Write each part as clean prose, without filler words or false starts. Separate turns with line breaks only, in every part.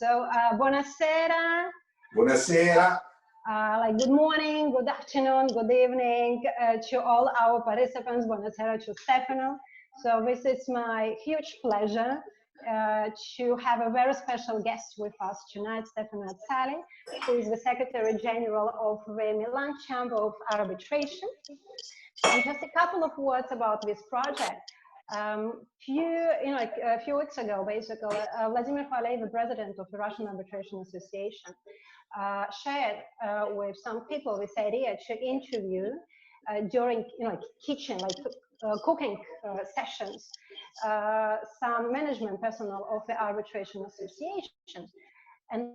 So, buonasera.
Buonasera.
Like good morning, good afternoon, good evening to all our participants. Buonasera to Stefano. So this is my huge pleasure to have a very special guest with us tonight, Stefano Azzali, who is the Secretary General of the Milan Chamber of Arbitration. And just a couple of words about this project. A few weeks ago, basically, Vladimir Faley, the president of the Russian Arbitration Association, shared with some people this idea to interview during kitchen, cooking sessions, some management personnel of the Arbitration Association. And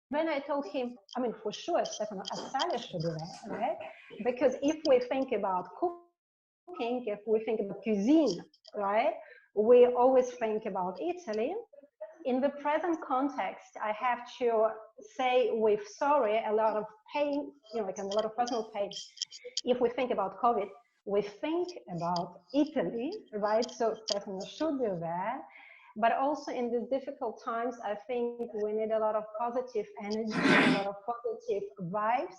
when I told him, I mean, for sure, Stefano Azzali should do that, right? Because if we think about cooking, if we think about cuisine, right, we always think about Italy. In the present context, I have to say with sorry, a lot of pain, and a lot of personal pain. If we think about COVID, we think about Italy, right? So Stefano should do that. But also in these difficult times, I think we need a lot of positive energy, a lot of positive vibes.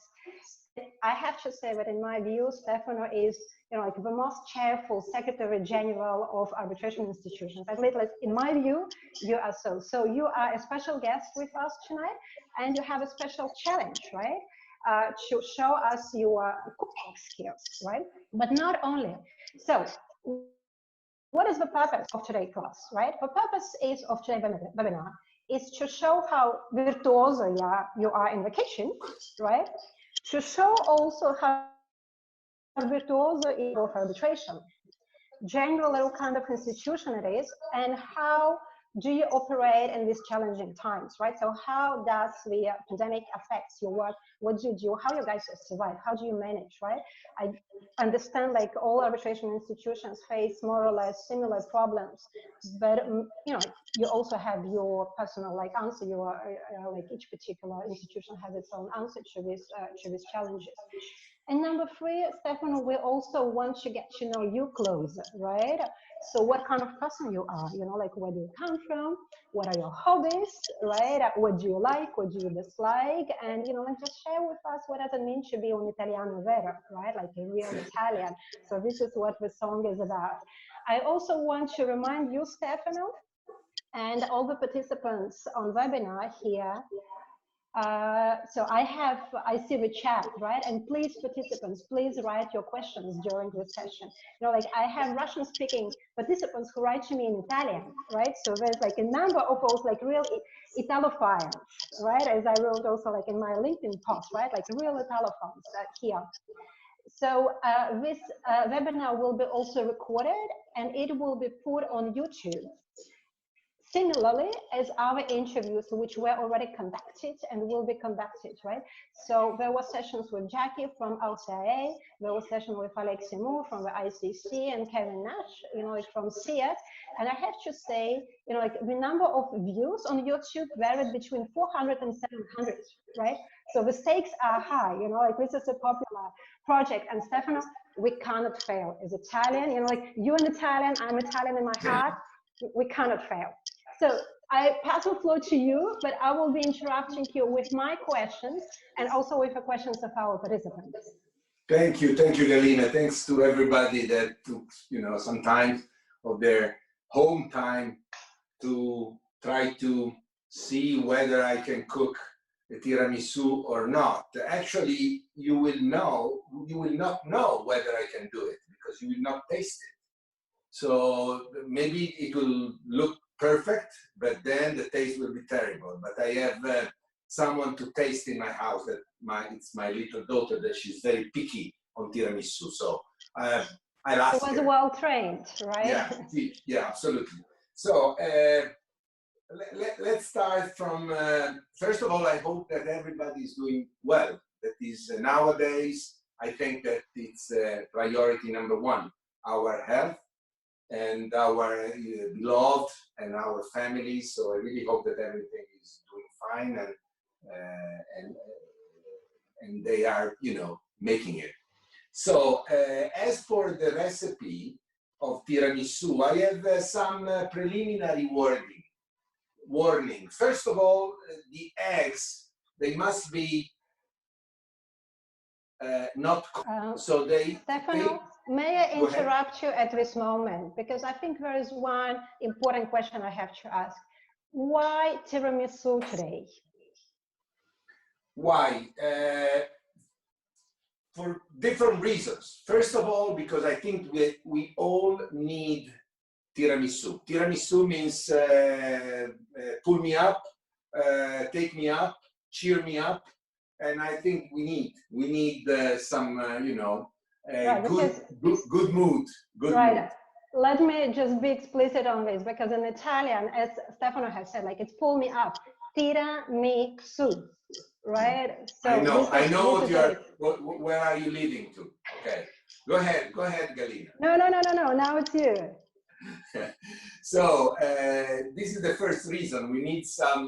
I have to say that in my view, Stefano is the most cheerful Secretary General of arbitration institutions. At least in my view, you are so. So you are a special guest with us tonight, and you have a special challenge, right? To show us your cooking skills, right? But not only. So what is the purpose of today's class, right? The purpose of today's webinar is to show how virtuoso you are in the kitchen, right? To show also how virtuoso is of arbitration, generally what kind of institution it is, and how do you operate in these challenging times, right? So how does the pandemic affect your work? What do you do? How you guys survive? How do you manage, right? I understand all arbitration institutions face more or less similar problems, but you also have your personal answer. Your each particular institution has its own answer to these challenges. And number three, Stefano, we also want to get to know you closer, right? So what kind of person you are, where do you come from? What are your hobbies, right? What do you like? What do you dislike? And, just share with us what does it mean to be un italiano vero, right? Like a real Italian. So this is what the song is about. I also want to remind you, Stefano, and all the participants on webinar here, so I see the chat, right? And please, participants, please write your questions during the session. I have Russian-speaking participants who write to me in Italian, right? So there's a number of those real Italophiles, right? As I wrote also in my LinkedIn post, right? Real Italophiles here. So this webinar will be also recorded and it will be put on YouTube. Similarly as our interviews, which were already conducted and will be conducted, right? So there were sessions with Jackie from RCIA, there was session with Alexei Moore from the ICC and Kevin Nash, from SIET. And I have to say, the number of views on YouTube varied between 400 and 700, right? So the stakes are high, this is a popular project. And Stefano, we cannot fail. As Italian, you're an Italian, I'm Italian in my heart, we cannot fail. So I pass the floor to you, but I will be interrupting you with my questions and also with the questions of our participants.
Thank you, Galina. Thanks to everybody that took, some time of their home time to try to see whether I can cook a tiramisu or not. Actually, you will not know whether I can do it because you will not taste it. So maybe it will look perfect, but then the taste will be terrible. But I have someone to taste in my house. It's my little daughter that she's very picky on tiramisu. So I'll ask her.
She was well trained, right?
Yeah, absolutely. So let's start from. First of all, I hope that everybody is doing well. That is nowadays, I think that it's priority number one, our health and our beloved and our families. So I really hope that everything is doing fine and they are, making it. So as for the recipe of tiramisu, I have some preliminary wording. warning. First of all, the eggs, they must be not so they.
Stefano, may I interrupt you at this moment, because I think there is one important question I have to ask. Why tiramisu today?
Why? For different reasons. First of all, because I think we all need tiramisu. Tiramisu means pull me up, take me up, cheer me up, and I think we need some you know good mood.
Right.
Mood.
Let me just be explicit on this, because in Italian, as Stefano has said, like it's pull me up, tiramisu, right? So
I know what you are. Where are you leading to? Okay, go ahead, Galina.
No. Now it's you.
So this is the first reason. We need some,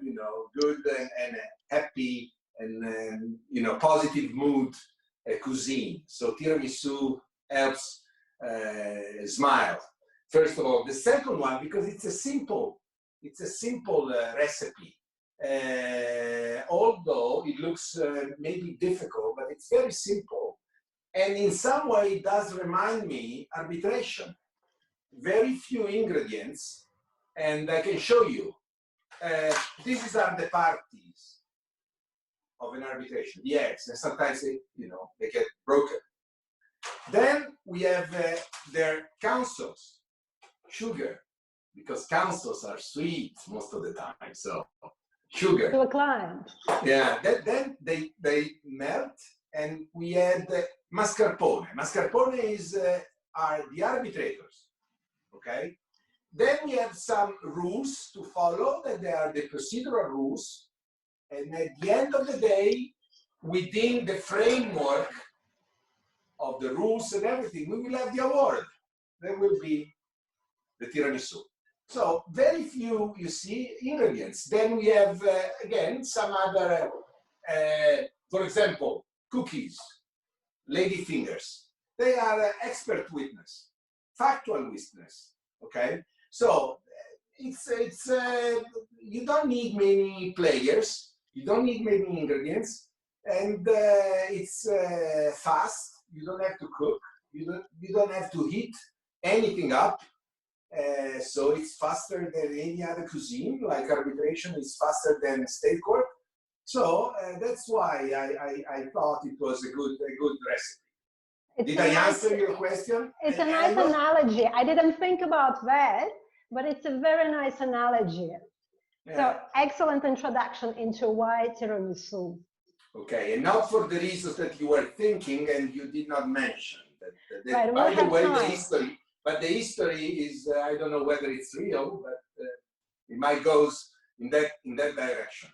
you know, good and happy and you know, positive mood cuisine. So tiramisu helps smile. First of all, the second one, because it's a simple recipe. Although it looks maybe difficult, but it's very simple, and in some way it does remind me arbitration. Very few ingredients, and I can show you. These are the parties of an arbitration, the eggs, and sometimes they get broken. Then we have their counsels, sugar, because counsels are sweet most of the time, so sugar.
To a client.
Yeah, then they melt, and we add mascarpone. Mascarpone are the arbitrators. Okay, then we have some rules to follow, that they are the procedural rules, and at the end of the day, within the framework of the rules and everything, we will have the award. There will be the tiramisu. So very few, you see, ingredients. Then we have again some other, for example, cookies, lady fingers. They are expert witness. Factual witness, okay? So it's you don't need many players, you don't need many ingredients, and it's fast. You don't have to cook, you don't have to heat anything up. So it's faster than any other cuisine, like arbitration is faster than state court. So that's why I thought it was a good recipe. Did I answer your question?
It's a nice analogy. I didn't think about that, but it's a very nice analogy. Yeah. So excellent introduction into why tiramisu.
Okay, and not for the reasons that you were thinking and you did not mention.
Right,
by the way, the history is, I don't know whether it's real, but it might go in that direction.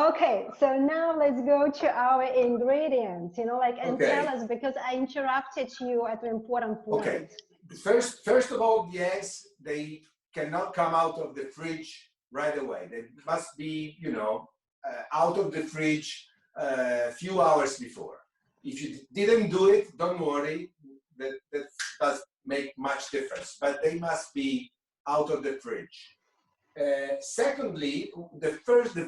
Okay, so now let's go to our ingredients, and tell us, because I interrupted you at an important point.
Okay, first of all, the eggs, they cannot come out of the fridge right away. They must be, out of the fridge a few hours before. If you didn't do it, don't worry, that does make much difference, but they must be out of the fridge. Secondly, the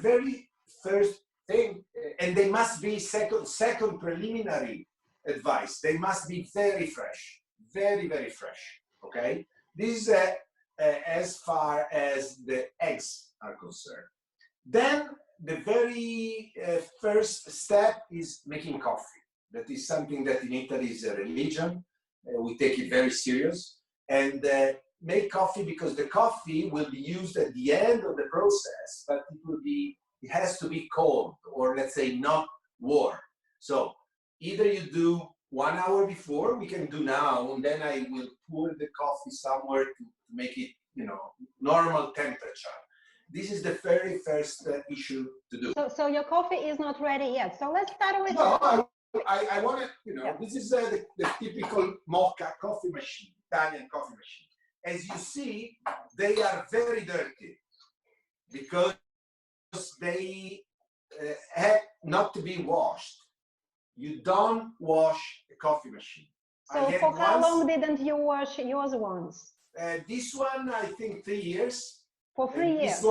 very first thing, and they must be second preliminary advice. They must be very fresh, very, very fresh. Okay, this is as far as the eggs are concerned. Then the very first step is making coffee. That is something that in Italy is a religion. We take it very serious, and make coffee, because the coffee will be used at the end of the process, but it has to be cold, or let's say not warm. So either you do 1 hour before, we can do now, and then I will pour the coffee somewhere to make it, normal temperature. This is the very first issue to do.
So your coffee is not ready yet. So let's start with.
No, I want to, this is the typical mocha coffee machine, Italian coffee machine. As you see, they are very dirty because they have not to be washed. You don't wash a coffee machine.
So for how long didn't you wash yours once?
This one, I think 3 years.
For 3 years.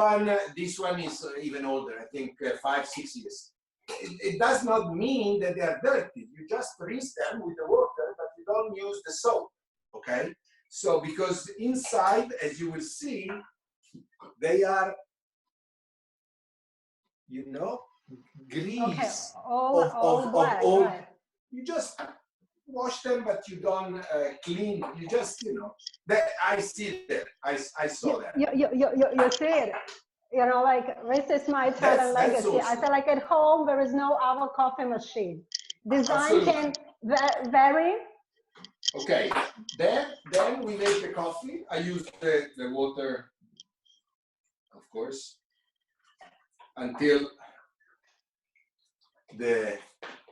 This one is even older. I think 5, 6 years. It does not mean that they are dirty. You just rinse them with the water, but you don't use the soap. Okay. So because inside, as you will see, they are, you know, grease.
Okay. All black, right.
You just wash them, but you don't clean. You just, you know, that I see that. I saw that.
You see it. You know, like this is my Italian legacy.
Awesome.
I feel like at home there is no other coffee machine. Design can vary.
Okay, then we make the coffee. I use the water, of course, until there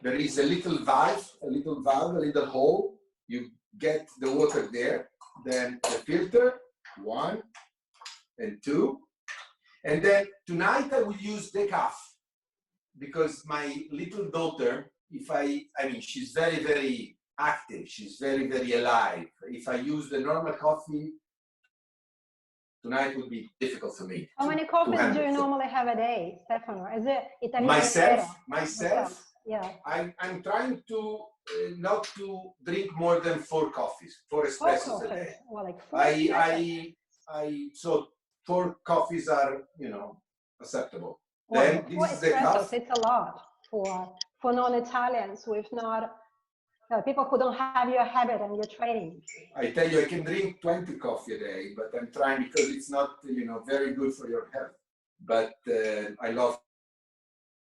is a little valve, a little hole. You get the water there. Then the filter, 1 and 2. And then tonight I will use decaf because my little daughter, I mean, she's very, very active. She's very, very alive. If I use the normal coffee, tonight would be difficult for me.
How many coffees do you normally have a day, Stefano? Is it Italian?
Myself? Yeah. I'm trying to not to drink more than 4 coffees, 4 espressos a day.
Well, like 4
so 4 coffees are, you know, acceptable.
Well,
then this is the cup.
It's a lot for non-Italians with not people who don't have your habit and your training.
I tell you, I can drink 20 coffee a day, but I'm trying because it's not, you know, very good for your health. But I love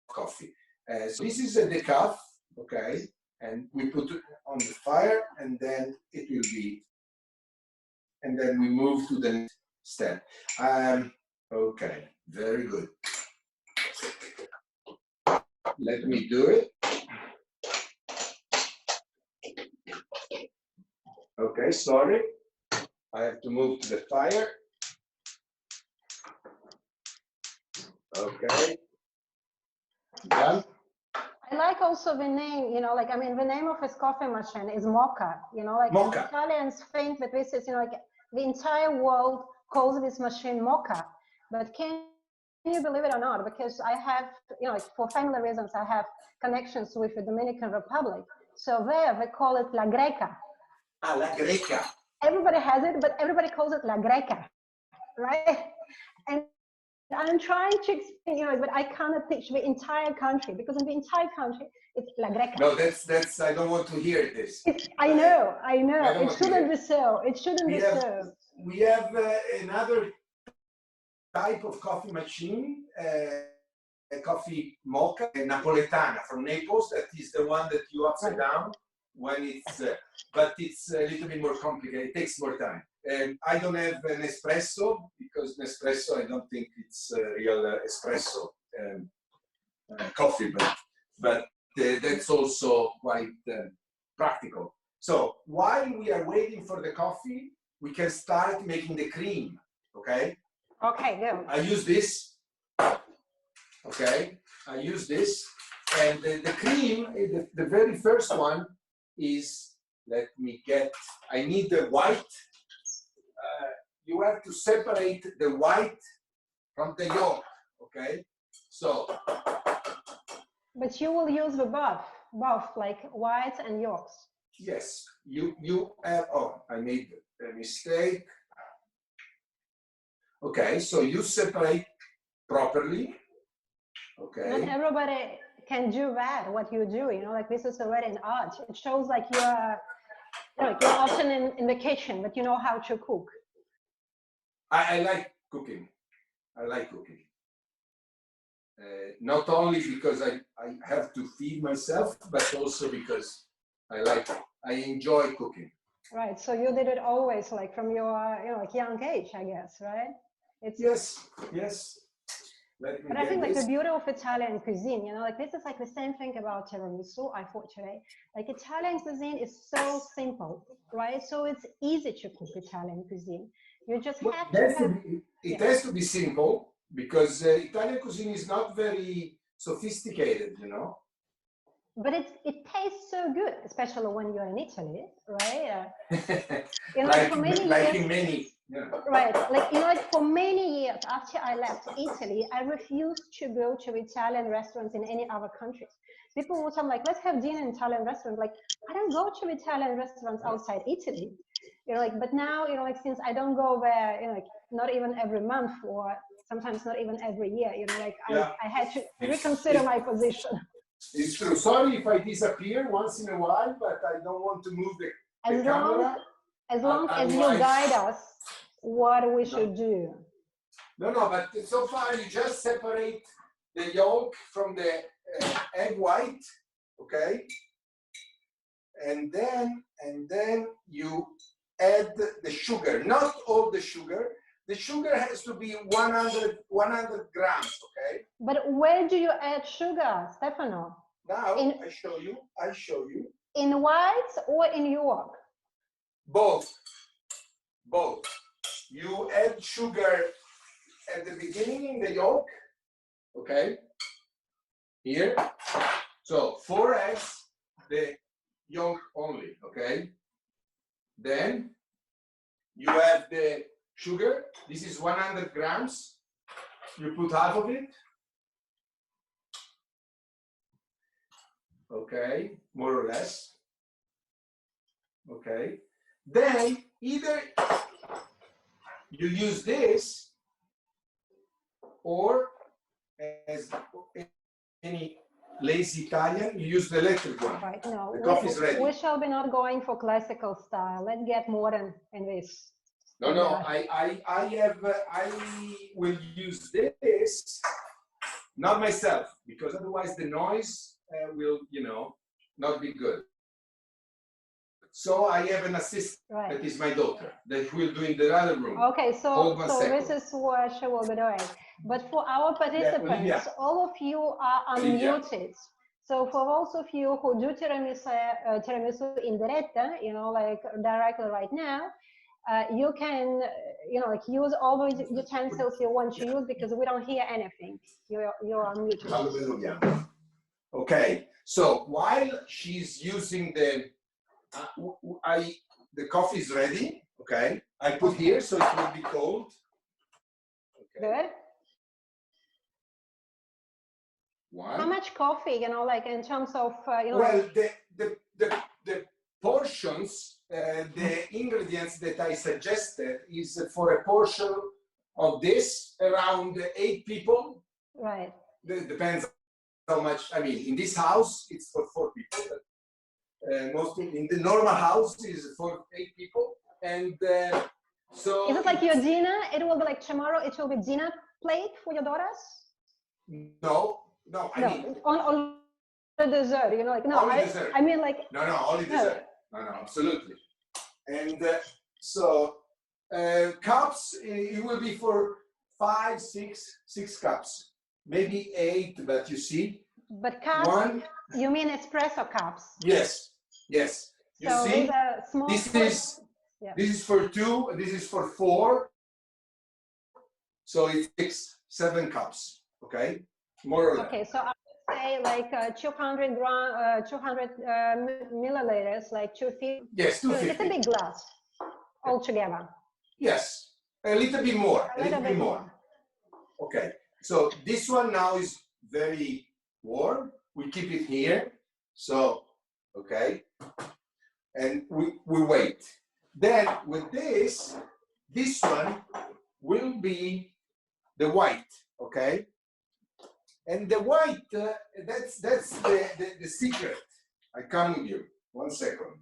coffee. So this is a decaf, okay, and we put it on the fire, and then it will be, and then we move to the next step. Okay, very good. Let me do it. Okay, sorry. I have to move to the fire. Okay. Done.
I like also the name, you know, like, I mean, the name of his coffee machine is Mocha, you know, like
Mocha.
Italians think that this is, you know, like the entire world calls this machine Mocha. But can you believe it or not? Because I have, you know, like for family reasons, I have connections with the Dominican Republic. So there they call it La Greca.
Ah, La Greca.
Everybody has it, but everybody calls it La Greca, right? And I'm trying to explain, you know, but I cannot teach the entire country because in the entire country it's La Greca.
No, that's. I don't want to hear this.
I know. It shouldn't be so. It shouldn't be so.
We have another type of coffee machine, a coffee mocha, a Napoletana from Naples. That is the one that you upside down when it's, but it's a little bit more complicated. It takes more time. I don't have an espresso because Nespresso, I don't think it's real espresso coffee, but that's also quite practical. So while we are waiting for the coffee, we can start making the cream, okay?
Okay, good.
I use this, okay? I use this, and the cream, the very first one is, let me get, I need the white. You have to separate the white from the yolk, okay? So.
But you will use the both like whites and yolks.
Yes, you have, oh, I made a mistake. Okay, so you separate properly, okay?
Not everybody can do that, what you do, you know, like this is already an art. It shows like you're often in the kitchen, but you know how to cook.
I like cooking. I like cooking. Not only because I have to feed myself, but also because I enjoy cooking.
Right. So you did it always, like from your, you know, like young age, I guess, right? It's
yes.
But I think like the beauty of Italian cuisine, you know, like this is like the same thing about tiramisu, I thought today. Like Italian cuisine is so simple, right? So it's easy to cook Italian cuisine. You just have
it has to be simple because Italian cuisine is not very sophisticated, you know.
But it tastes so good, especially when you're in Italy, right?
Like
for many
like
years,
in many. Yeah.
right? Like for many years after I left Italy, I refused to go to Italian restaurants in any other countries. People would say, like, let's have dinner in Italian restaurant. Like, I don't go to Italian restaurants outside Italy. But now, like, since I don't go there, like, not even every month or sometimes not even every year, I had to reconsider my position.
It's true. Sorry if I disappear once in a while, but I don't want to move the camera.
As long as you guide us what we should do.
No, but so far you just separate the yolk from the egg white, okay? And then you add the sugar, not all the sugar. The sugar has to be 100 grams, okay?
But where do you add sugar, Stefano?
Now, I show you.
In white or in yolk?
Both. You add sugar at the beginning in the yolk, okay? Here. So 4 eggs, the yolk only, okay? Then you have the sugar. This is 100 grams. You put half of it. Okay, more or less. Okay. Then either you use this or, as any lazy Italian, you use the electric one.
Right, no,
the coffee is ready.
We shall be not going for classical style. Let's get modern in this.
No, I will use this, not myself, because otherwise the noise will, not be good. So I have an assistant, that is my daughter, that will do in the other room.
Okay, so this is what she will be doing. But for our participants, all of you are unmuted. So for those of you who do tiramisu in diretta, like directly right now, you can, use all the utensils you want to use because we don't hear anything. You're unmuted.
Okay, so while she's using the coffee is ready, okay? I put here so it will be cold. Okay.
Good.
One.
How much coffee, like in terms of,
Well, the portions, the ingredients that I suggested is for a portion of this around 8 people.
Right.
It depends how much, in this house, it's for 4 people. But mostly in the normal house is for 8 people, and so. Is
it like your dinner? It will be like tomorrow. It will be dinner plate for your daughters.
No. I mean
on the dessert. No.
Only dessert.
I mean like.
No, only dessert. No, absolutely. And cups. It will be for 5, 6 cups, maybe 8. But you see.
But cups. You mean espresso cups?
Yes. You
so
see,
small
this is for 2, this is for 4. So it's 7 cups, okay? More or less.
Okay, so I would say like 200 milliliters, like 250.
Yes, 250.
It's a big glass altogether.
Yes, a little bit more.
A little bit more.
Okay, so this one now is very warm. We keep it here. So, okay. And we wait. Then with this one will be the white, okay? And the white, that's the secret. I come with you. 1 second.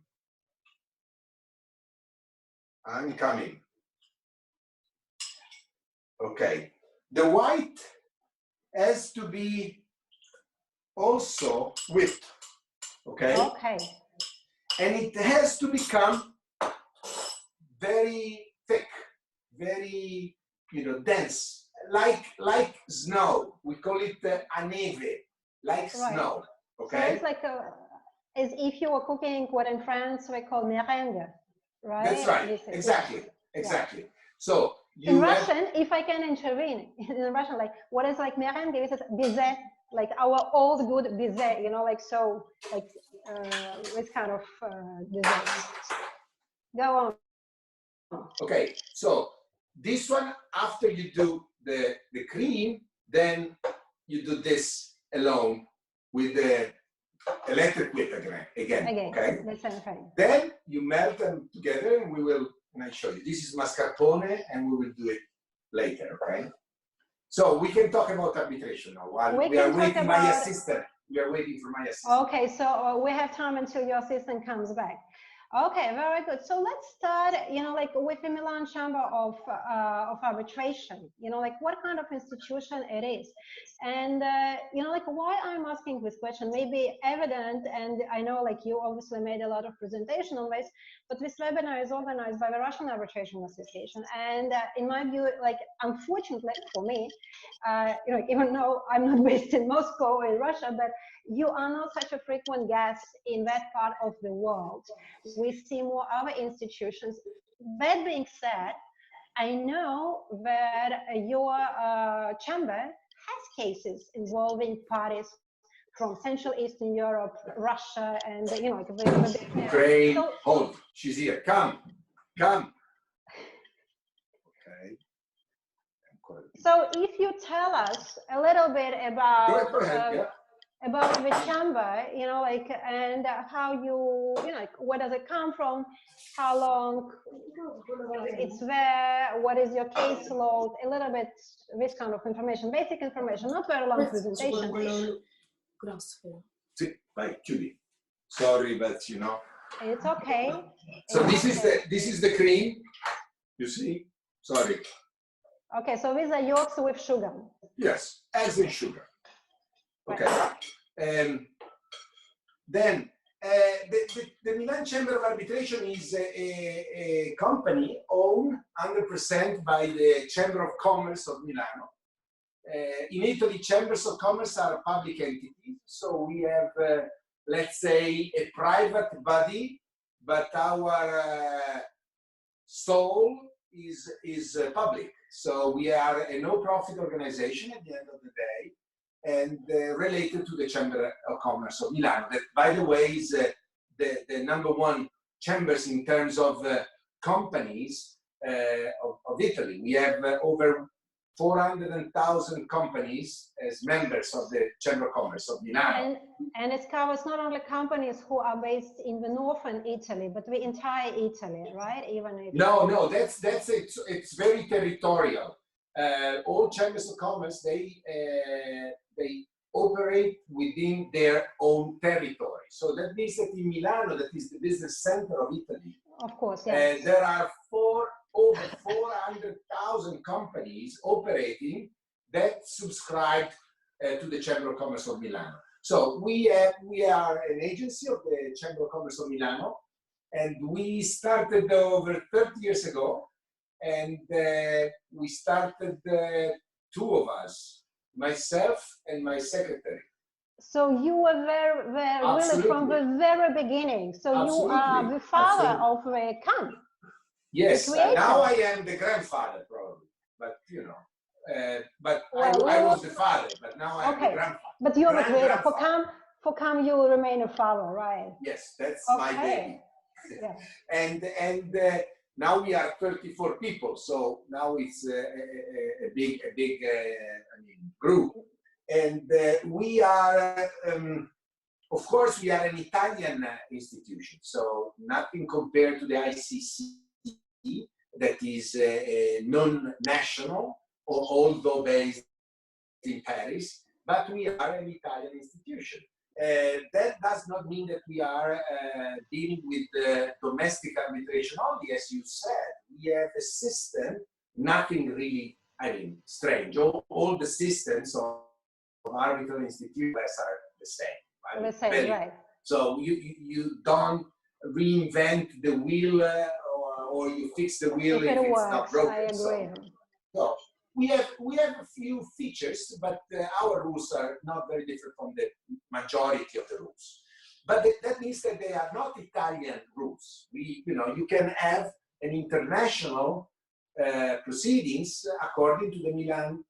I'm coming. Okay. The white has to be also whipped, okay?
Okay.
And it has to become very thick, very, dense, like snow. We call it a neve, like snow, okay?
So it's like as if you were cooking what in France we call meringue, right?
That's right, exactly.
Yeah.
So
in Russian, if I can intervene, in Russian, like what is like meringue? Is it bizet? like our old good bizet, you know, like so, like this kind of desserts. Go on.
Okay, so this one, after you do the cream, then you do this alone with the electric whip again, okay?
The same thing.
Then you melt them together, and I show you. This is mascarpone, and we will do it later, okay? So we can talk about arbitration now. While we are waiting my assistant. We are waiting for my assistant.
Okay, so we have time until your assistant comes back. Okay, very good. So let's start, you know, like with the Milan Chamber of Arbitration, you know, like what kind of institution it is. And, you know, like why I'm asking this question may be evident, and I know like you obviously made a lot of presentation on this, but this webinar is organized by the Russian Arbitration Association. And in my view, like, unfortunately for me, you know, even though I'm not based in Moscow or in Russia, but you are not such a frequent guest in that part of the world. We see more other institutions. That being said, I know that your chamber has cases involving parties from Central Eastern Europe, Russia, and you know, like
Ukraine. So, hold, she's here. Come. Okay.
So if you tell us a little bit about
go ahead, yeah.
About the chamber, you know, like, and how you know, like, where does it come from? How long it's there? What is your caseload? A little bit this kind of information, basic information, not very long presentation.
Vai, chiudi. Sorry, but you know.
It's okay.
So this is the cream. You see? Sorry.
Okay, so these are yolks with sugar.
Yes, eggs and sugar. Okay. Then the Milan Chamber of Arbitration is a company owned 100% by the Chamber of Commerce of Milano. In Italy, chambers of commerce are public entities, so we have, let's say, a private body, but our soul is public. So we are a no-profit organization at the end of the day, and related to the Chamber of Commerce of Milan. That, by the way, is the #1 chambers in terms of companies of Italy. We have over 400,000 companies as members of the Chamber of Commerce of Milan.
And it covers not only companies who are based in the northern Italy, but the entire Italy, right? Even if
no, that's it's very territorial. All chambers of commerce, they operate within their own territory. So that means that in Milano, that is the business center of Italy,
of course, yes.
There are over 400,000 companies operating that subscribe to the Chamber of Commerce of Milano. So we are an agency of the Chamber of Commerce of Milano, and we started over 30 years ago. And we started, two of us, myself and my secretary.
So you were very really from the very beginning. So
Absolutely.
You are the father of the camp.
Yes, now I am the grandfather probably, but you know, but well, I was the father, but now I'm the grandfather.
But you're the creator. For camp, you will remain a father, right?
Yes, that's my baby.
Yeah.
And now we are 34 people, so now it's a big I mean, group. And we are, of course, we are an Italian institution, so nothing compared to the ICC, that is non-national, although based in Paris, but we are an Italian institution. That does not mean that we are dealing with domestic arbitration only, as you said. We have a system, nothing really, I mean, strange. All the systems of arbitral institutions are the same.
The same, right.
So you don't reinvent the wheel or you fix the wheel if it's not broken.
I agree.
So we have a few features, but our rules are not very different from the majority of the rules. But that means that they are not Italian rules. You can have an international proceedings according to the Milan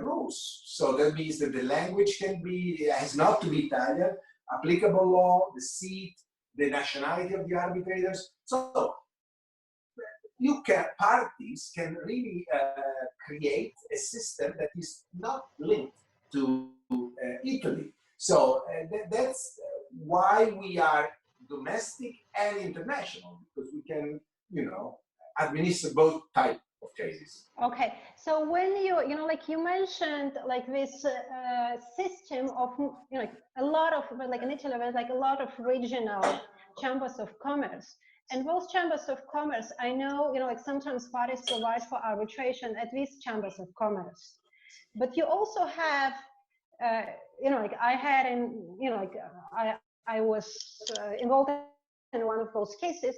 rules. So that means that the language has not to be Italian, applicable law, the seat, the nationality of the arbitrators. So parties can really create a system that is not linked to Italy. So that's why we are domestic and international, because we can, administer both types of cases.
Okay, so when like you mentioned, like this system of, like a lot of, like in Italy, there's like a lot of regional chambers of commerce. And those chambers of commerce, I know, like sometimes parties provide for arbitration at these chambers of commerce. But you also have, like I had I was involved in one of those cases.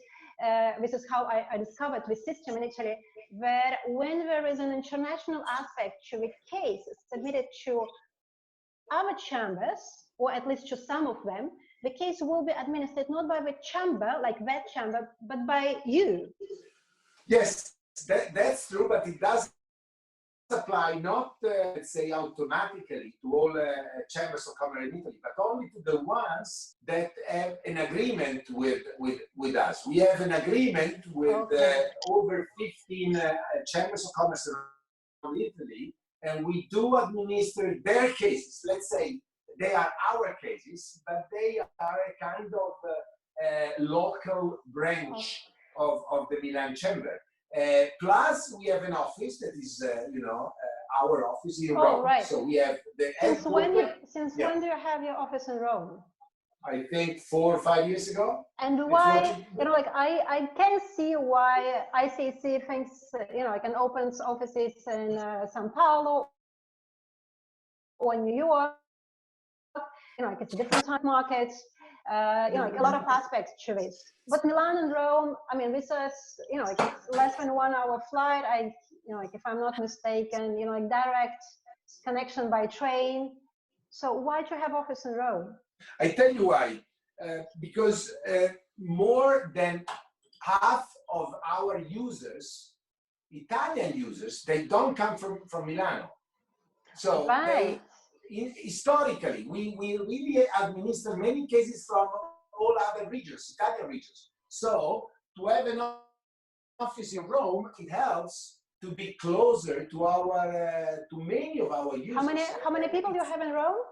This is how I discovered this system in Italy, where when there is an international aspect to the case submitted to other chambers, or at least to some of them, the case will be administered not by the chamber, like that chamber, but by you.
Yes, that's true, but it does apply not, let's say, automatically to all chambers of commerce in Italy, but only to the ones that have an agreement with us. We have an agreement with over 15 chambers of commerce around Italy, and we do administer their cases. Let's say they are our cases, but they are a kind of local branch of the Milan chamber. Plus, we have an office that is, our office in Rome.
Right.
So we have the
Since when do you have your office in Rome?
I think 4 or 5 years ago.
And why, like I can see why ICC thinks, like and opens offices in São Paulo or New York, like it's a different type markets. Like a lot of aspects to this. But Milan and Rome, I mean, this is, like it's less than 1 hour flight. Like if I'm not mistaken, like direct connection by train. So why do you have office in Rome?
I tell you why. Because more than half of our users, Italian users, they don't come from Milano. So
right.
Historically, we really administer many cases from all other regions, Italian regions. So to have an office in Rome, it helps to be closer to to many of our users.
How many people do you have in Rome?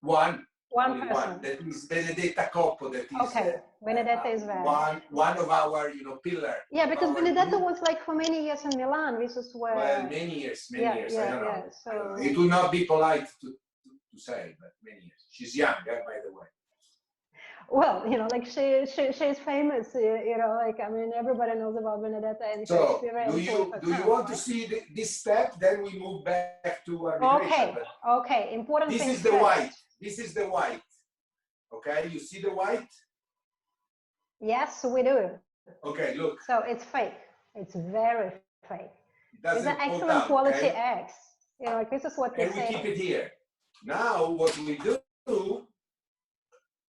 One.
One person.
One. That is Benedetta Coppo. That is
Benedetta is there.
One of our pillar.
Yeah, because Benedetta was like for many years in Milan. This is where.
Well, many years. I don't know.
So
it would not be polite to say, but many years. She's young, by the way.
Well, like she's famous. Like I mean, everybody knows about Benedetta and her experience.
Do you want to see this step? Then we move back to arbitration.
Okay. Important.
This is the white. This is the white. Okay, you see the white?
Yes, we do.
Okay, look.
So it's fake. It's very fake.
It's
an excellent quality eggs. Like this is what they say.
And we keep it here. Now, what we do,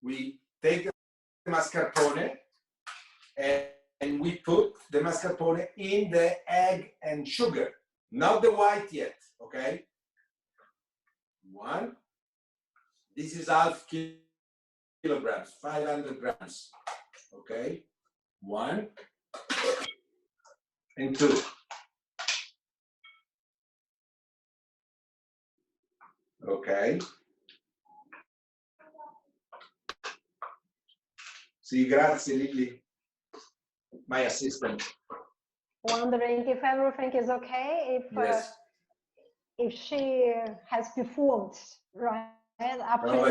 we take the mascarpone and we put the mascarpone in the egg and sugar, not the white yet. Okay. One. This is half kilograms, 500 grams. Okay. 1 and 2. Okay. Sì, grazie Lily, my assistant.
Wondering if everything is okay, if she has performed right after the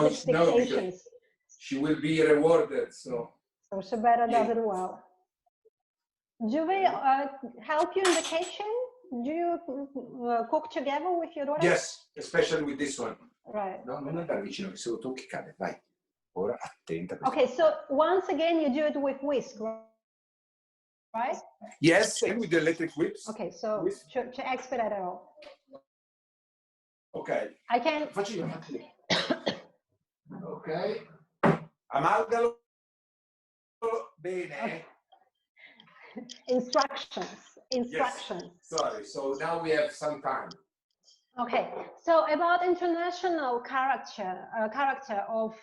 expectations.
She will be rewarded, so
she better does it well. Do we help you in the kitchen? Do you cook together with your daughter?
Yes, especially with this one.
Right.
No, non andare vicino, che se lo tocchi cade, vai. Ora attenta.
Okay, so once again you do it with whisk, right?
Yes, and with the electric whips.
Okay, so to expedite it all.
Okay.
I can.
Faccio io. Ok. Amalgalo bene.
Okay. Instructions.
Yes. Sorry, so now we have some time.
Okay, so about international character of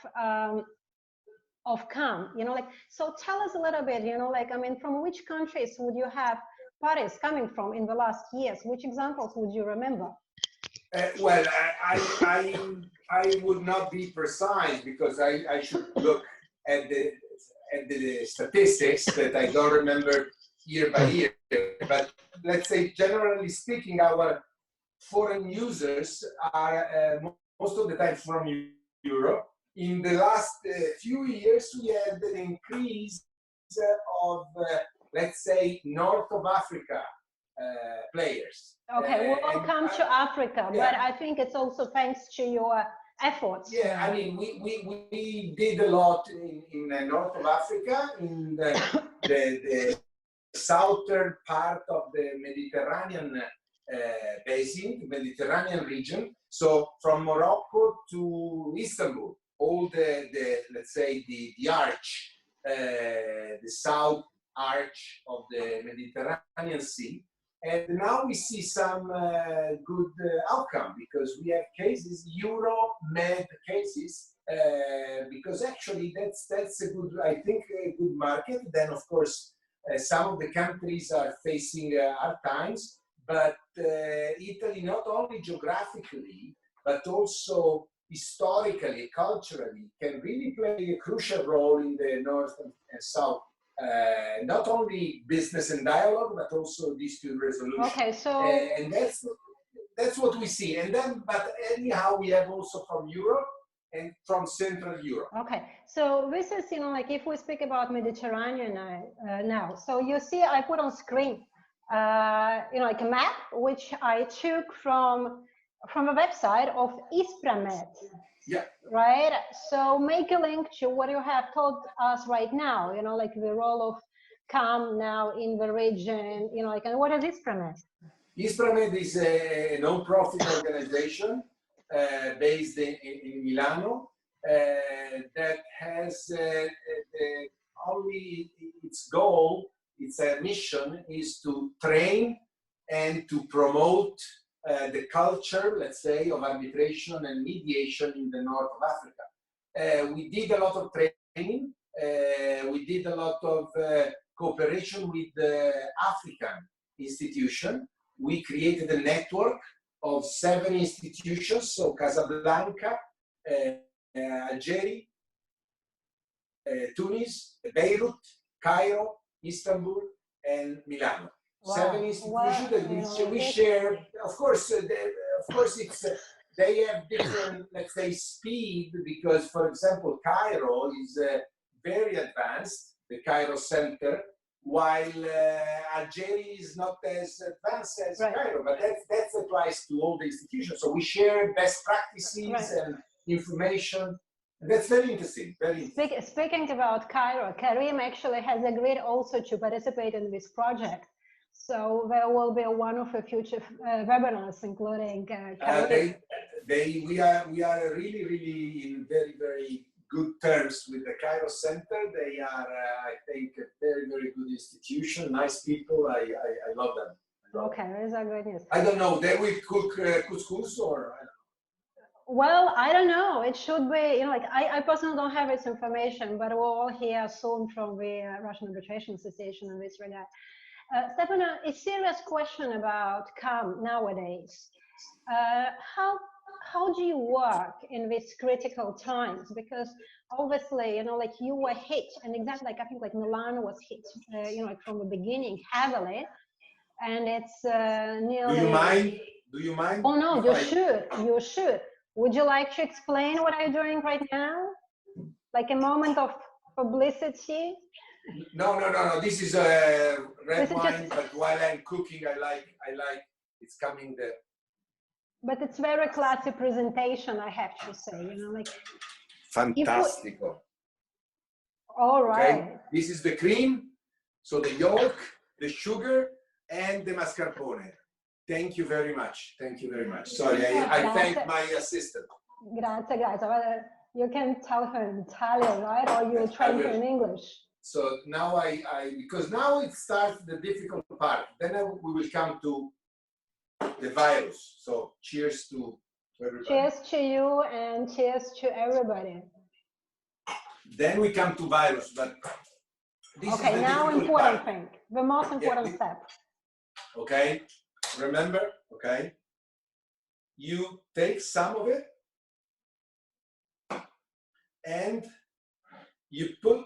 CAM, you know, like, so tell us a little bit, you know, like, I mean, from which countries would you have parties coming from in the last years? Which examples would you remember?
Well, I would not be precise because I should look at the statistics that I don't remember year by year. But let's say, generally speaking, our foreign users are most of the time from Europe. In the last few years, we had an increase of, let's say, North of Africa players.
Okay, we'll come to Africa,
yeah.
but I think it's also thanks to your efforts.
Yeah, I mean, we did a lot in North of Africa, in the southern part of the Mediterranean basin, the Mediterranean region. So from Morocco to Istanbul, all the let's say the arch, the south arch of the Mediterranean Sea. And now we see some good outcome because we have cases, Euro-Med cases, because actually that's a good, I think, a good market. Then of course, some of the countries are facing hard times, but Italy, not only geographically, but also historically, culturally, can really play a crucial role in the north and south. Not only business and dialogue, but also dispute resolution.
Okay, so
and that's what we see. And then, but anyhow, we have also from Europe and from Central Europe.
Okay, so this is, you know, like if we speak about Mediterranean now, so you see, I put on screen, you know, like a map which I took from a website of Ispramed.
Yeah.
Right. So make a link to what you have told us right now, you know, like the role of CAM now in the region, you know, like, and what is Ispramed?
Ispramed is a non-profit organization based in Milano that has only its goal, its mission is to train and to promote the culture, let's say, of arbitration and mediation in the north of Africa. We did a lot of training. We did a lot of cooperation with the African institution. We created a network of 7 institutions, so Casablanca, Algeria, Tunis, Beirut, Cairo, Istanbul, and Milano. Wow. 7 institutions that we share. Of course, it's they have different, let's say, speed because, for example, Cairo is very advanced, the Cairo Center, while Algeria is not as advanced as Cairo. But that applies to all the institutions. So we share best practices and information. That's very interesting. Very interesting.
Speaking about Cairo, Karim actually has agreed also to participate in this project. So there will be one of the future webinars, including Carim.
We are really in very good terms with the Cairo Center. They are, I think, a very good institution. Nice people. I love them.
Okay, these are good news.
I don't know. They will cook couscous or.
Well, I don't know. It should be, you know, like I personally don't have this information, but we'll all hear soon from the Russian Arbitration Association in this regard. Stefano, a serious question about CAM nowadays. How do you work in these critical times? Because obviously, you know, like you were hit, and exactly like I think like Milan was hit, you know, like from the beginning heavily, and it's nearly.
Do you mind?
Oh no, you should. You should. Would you like to explain what I'm doing right now? Like a moment of publicity?
No. This is a red wine, but while I'm cooking, I like it's coming there.
But it's very classy presentation, I have to say, you know, like.
Fantastico.
All right.
Okay. This is the cream, so the yolk, the sugar, and the mascarpone. Thank you very much. Thank you very much. Sorry, I thank my assistant.
Grazie. You can tell her in Italian, right? Or you train her in English.
So now because now it starts the difficult part. Then we will come to the virus. So cheers to everybody.
Cheers to you and cheers to everybody.
Then we come to virus, but this is the
now
difficult
important
part.
thing, the most important step.
Okay, remember, okay, you take some of it and you put,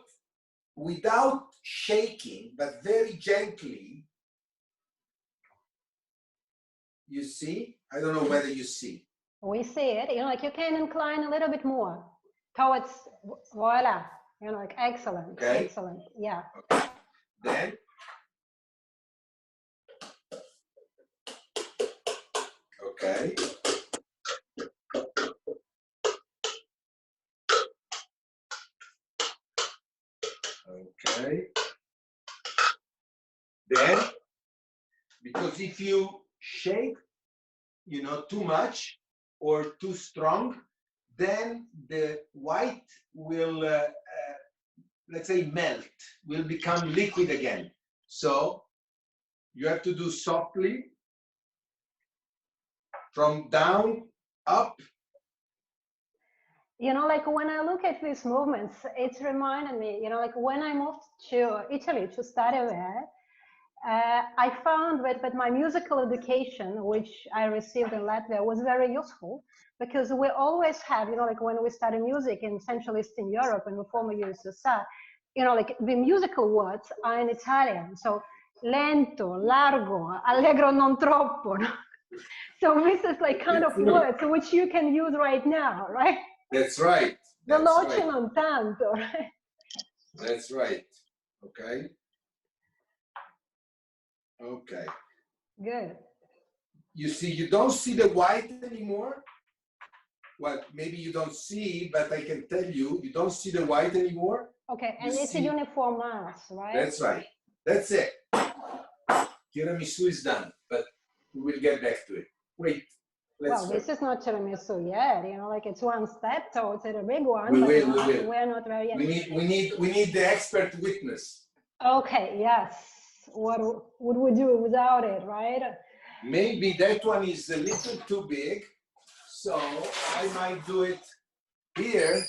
without shaking, but very gently, you see? I don't know whether you see.
We see it, you know, like you can incline a little bit more towards, voila, you know, like excellent,
okay.
Excellent, yeah.
Okay. Then, okay. Okay. Then, because if you shake, you know, too much or too strong, then the white will, let's say, melt, will become liquid again. So you have to do softly from down, up.
You know, like when I look at these movements, it's reminded me, you know, like when I moved to Italy to study there, I found that my musical education, which I received in Latvia, was very useful because we always have, you know, like when we study music in Central Eastern Europe and the former USSR, you know, like the musical words are in Italian. So lento, largo, allegro non troppo. So this is like kind of words which you can use right now, right?
That's right.
Veloce non tanto, right?
That's right. Okay. Okay.
Good.
You see, you don't see the white anymore. Well, maybe you don't see, but I can tell you, you don't see the white anymore.
Okay, and it's a uniform mass, right?
That's right. That's it. Tiramisu is done, but we will get back to it. Wait.
Well, this is not tiramisu yet, you know, like it's one step towards it, a big one.
We will.
We're not there yet.
We need the expert witness.
Okay, yes. What would we do without it, right?
Maybe that one is a little too big, so I might do it here.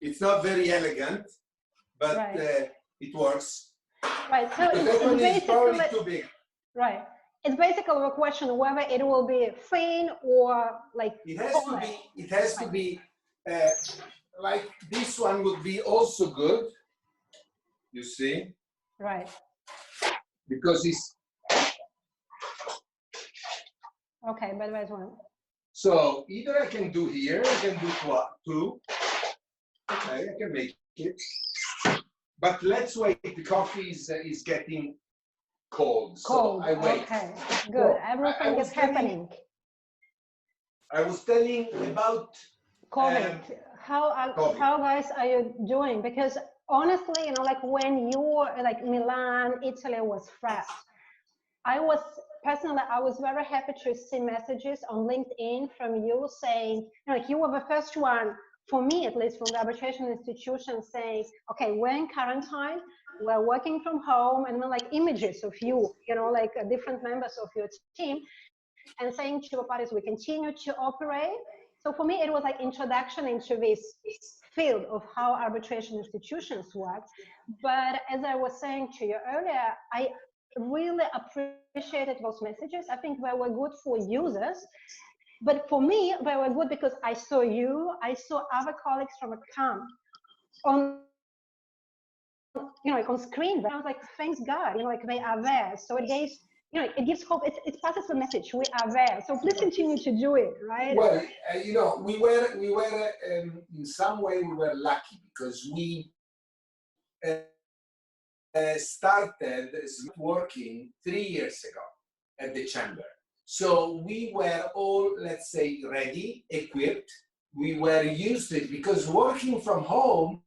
It's not very elegant, but it works.
Right, so
that one is probably too big.
Right. It's basically a question whether it will be thin or like.
It has to be like this one would be also good. You see?
Right.
Because it's.
Okay, but there's one.
So either I can do here, I can do two. Okay, I can make it. But let's wait. The coffee is getting cold. So I wait.
Okay, good. Everything is happening.
I was telling about
COVID. How guys are you doing? Because honestly, you know, like when you were like Milan, Italy was fresh. I was very happy to see messages on LinkedIn from you saying, you know, like you were the first one, for me at least, from the arbitration institution saying, okay, we're in quarantine, we're working from home, and then like images of you, you know, like different members of your team, and saying to the parties, we continue to operate. So for me, it was like introduction into this field of how arbitration institutions work. But as I was saying to you earlier, I really appreciated those messages. I think they were good for users. But for me, they were good because I saw you, I saw other colleagues from a camp on, you know, like on screen. I was like, thanks God, you know, like they are there. So it gives, you know, it gives hope. It passes the message. We are there. So please continue to do it, right?
Well, you know, we were in some way we were lucky because we started working 3 years ago at the chamber. So we were all, let's say, ready, equipped. We were used to it because working from home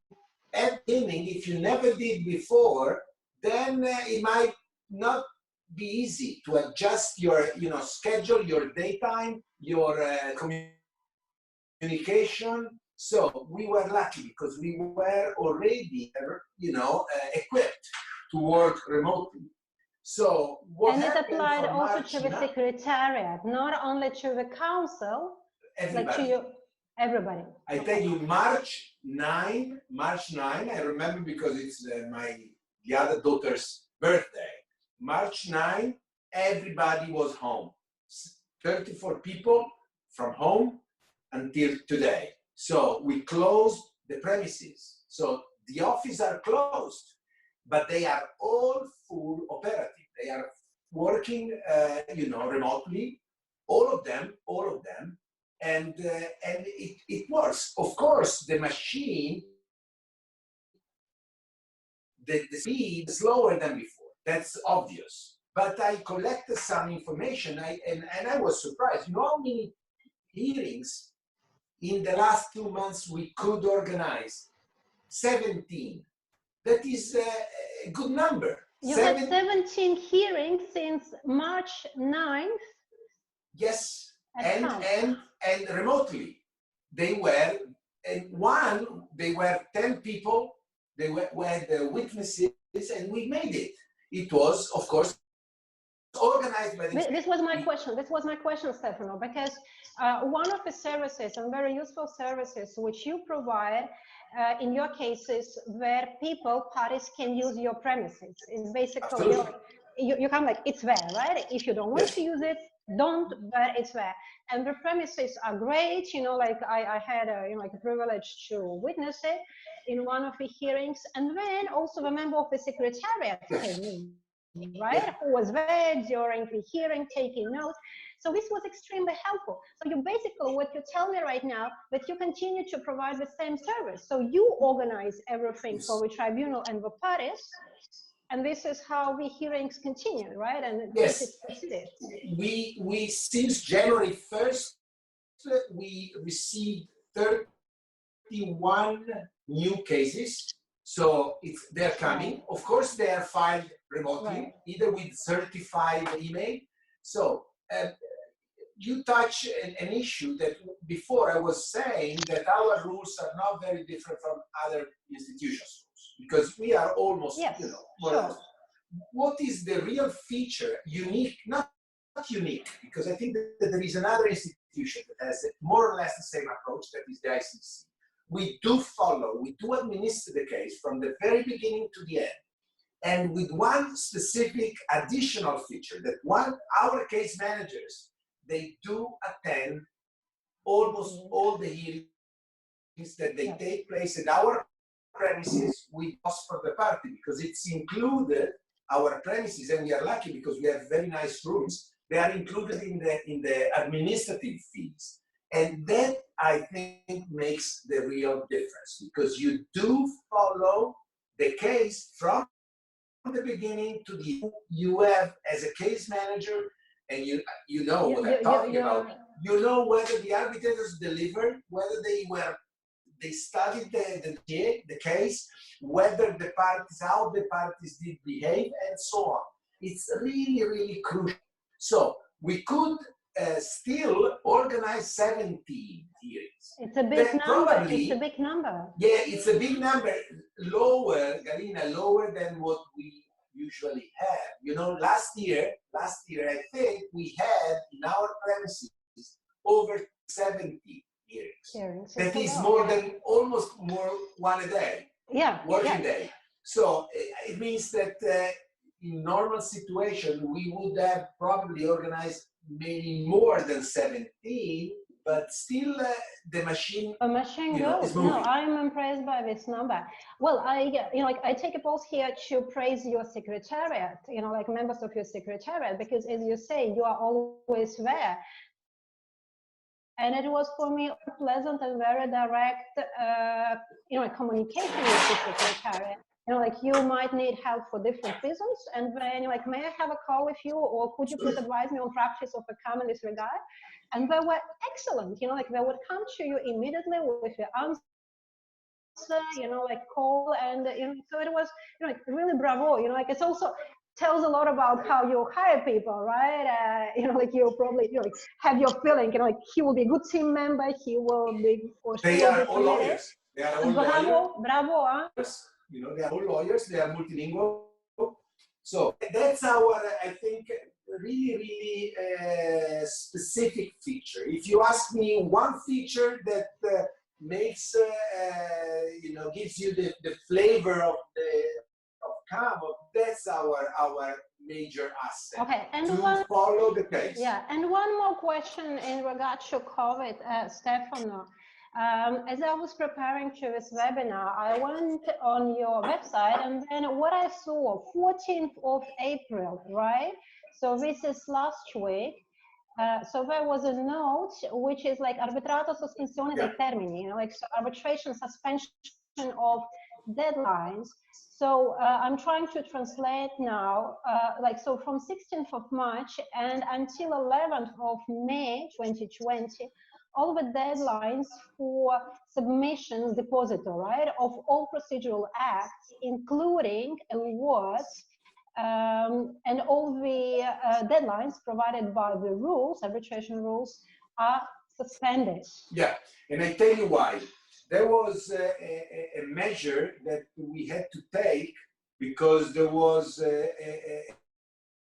at the beginning, if you never did before, then it might not be easy to adjust your, you know, schedule, your daytime, your communication. So we were lucky because we were already, you know, equipped to work remotely. So what
and it
happened
applied
from
also
March
to the secretariat, not only to the council,
everybody.
like to you, everybody.
I tell you, March 9, I remember because it's the other daughter's birthday. March 9, everybody was home. 34 people from home until today. So we closed the premises. So the offices are closed, but they are all full operative. They are working, remotely. All of them, and it works. Of course, the machine, the speed is slower than before. That's obvious. But I collected some information, and I was surprised. You know how many hearings in the last 2 months we could organize? 17. That is a good number.
You had 17 hearings since March 9th?
Yes, and remotely. They were, they were 10 people, they were the witnesses, and we made it. It was, of course, organized by the...
This was my question, Stefano, because one of the services, and very useful services, which you provide in your cases where parties can use your premises, is basically, you come like, it's there, right? If you don't want to use it, don't, but it's there. And the premises are great, like I had a privilege to witness it in one of the hearings, and then also the member of the secretariat came in, right, who was there during the hearing taking notes. So this was extremely helpful. So you basically, what you tell me right now, that you continue to provide the same service. So you organize everything for the tribunal and the parties, and this is how the hearings continue, right? And
yes,
this is proceeded.
We since January 1st, we received 31 new cases. So they're coming. Of course, they are filed remotely, either with certified email. So you touch an issue that before I was saying that our rules are not very different from other institutions' rules, because we are almost, more or less. What is the real feature, unique, not unique, because I think that there is another institution that has more or less the same approach, that is the ICC. We do administer the case from the very beginning to the end. And with one specific additional feature, that our case managers, they do attend almost all the hearings that they take place at our premises with us for the party, because it's included, our premises, and we are lucky because we have very nice rooms, they are included in the administrative fees. And that, I think, makes the real difference, because you do follow the case from the beginning to the end. You have, as a case manager, and you know what I'm talking about, you know whether the arbitrators delivered, whether they studied the case, whether how the parties did behave, and so on. It's really, really crucial. So we could still organize 17 hearings.
It's a big number.
Probably,
it's a big number.
Yeah, it's a big number. Lower, Galina, lower than what we usually have. Last year, I think we had in our premises over 70 hearings. That is almost more one a day. Working day. So it means that in normal situation, we would have probably organized maybe more than 17, but still the machine. A machine
goes. No, I'm impressed by this number. Well, I take a pause here to praise your secretariat, members of your secretariat, because as you say, you are always there. And it was for me pleasant and very direct, communication with the secretariat. You might need help for different reasons, and then may I have a call with you, or could you please advise me on practice of a in this regard? And they were excellent. They would come to you immediately with the answer, call, and so it was, really bravo. It's also tells a lot about how you hire people, right? You probably have your feeling, he will be a good team member, he will be for sure.
They are all lawyers. They are all lawyers.
Bravo, huh?
They are all lawyers. They are multilingual. So that's our, I think, really specific feature. If you ask me one feature that makes, you know, gives you the flavor of cacao, that's our major asset.
Okay, and
to follow the case.
Yeah, and one more question in regard to COVID, Stefano. As I was preparing to this webinar, I went on your website, and then what I saw, 14th of April, right? So this is last week. So there was a note which is like arbitrato sospensione dei termini, you know, like so arbitration suspension of deadlines. So I'm trying to translate now, like, so from 16th of March and until 11th of May 2020, all the deadlines for submissions depositor, right, of all procedural acts, including awards, and all the deadlines provided by the rules, arbitration rules, are suspended.
Yeah, and I tell you why. There was a measure that we had to take because there was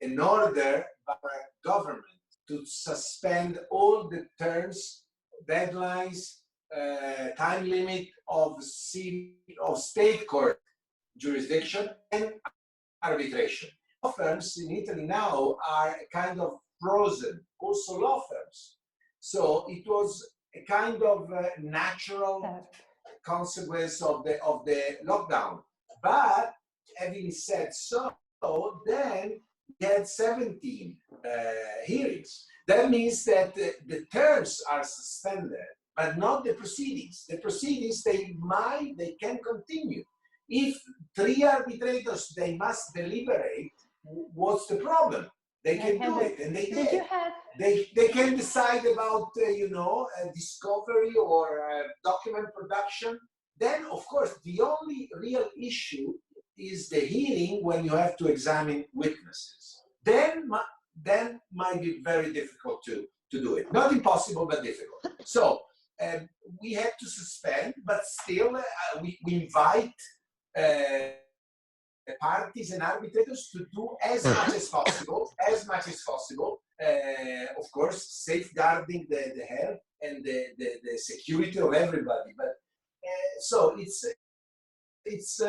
an order by the government to suspend all the terms, deadlines, time limit of state court jurisdiction and arbitration. Law firms in Italy now are kind of frozen, also law firms. So it was a kind of natural consequence of the lockdown. But having said so, then we had 17 hearings. That means that the terms are suspended, but not the proceedings. The proceedings, they can continue. If 3 arbitrators, they must deliberate, what's the problem? They can do it, and they did. They can decide about, you know, discovery or document production. Then, of course, the only real issue is the hearing when you have to examine witnesses. Then might be very difficult to do it. Not impossible, but difficult. So we have to suspend, but still we invite parties and arbitrators to do as much as possible, of course, safeguarding the health and the security of everybody. But so it's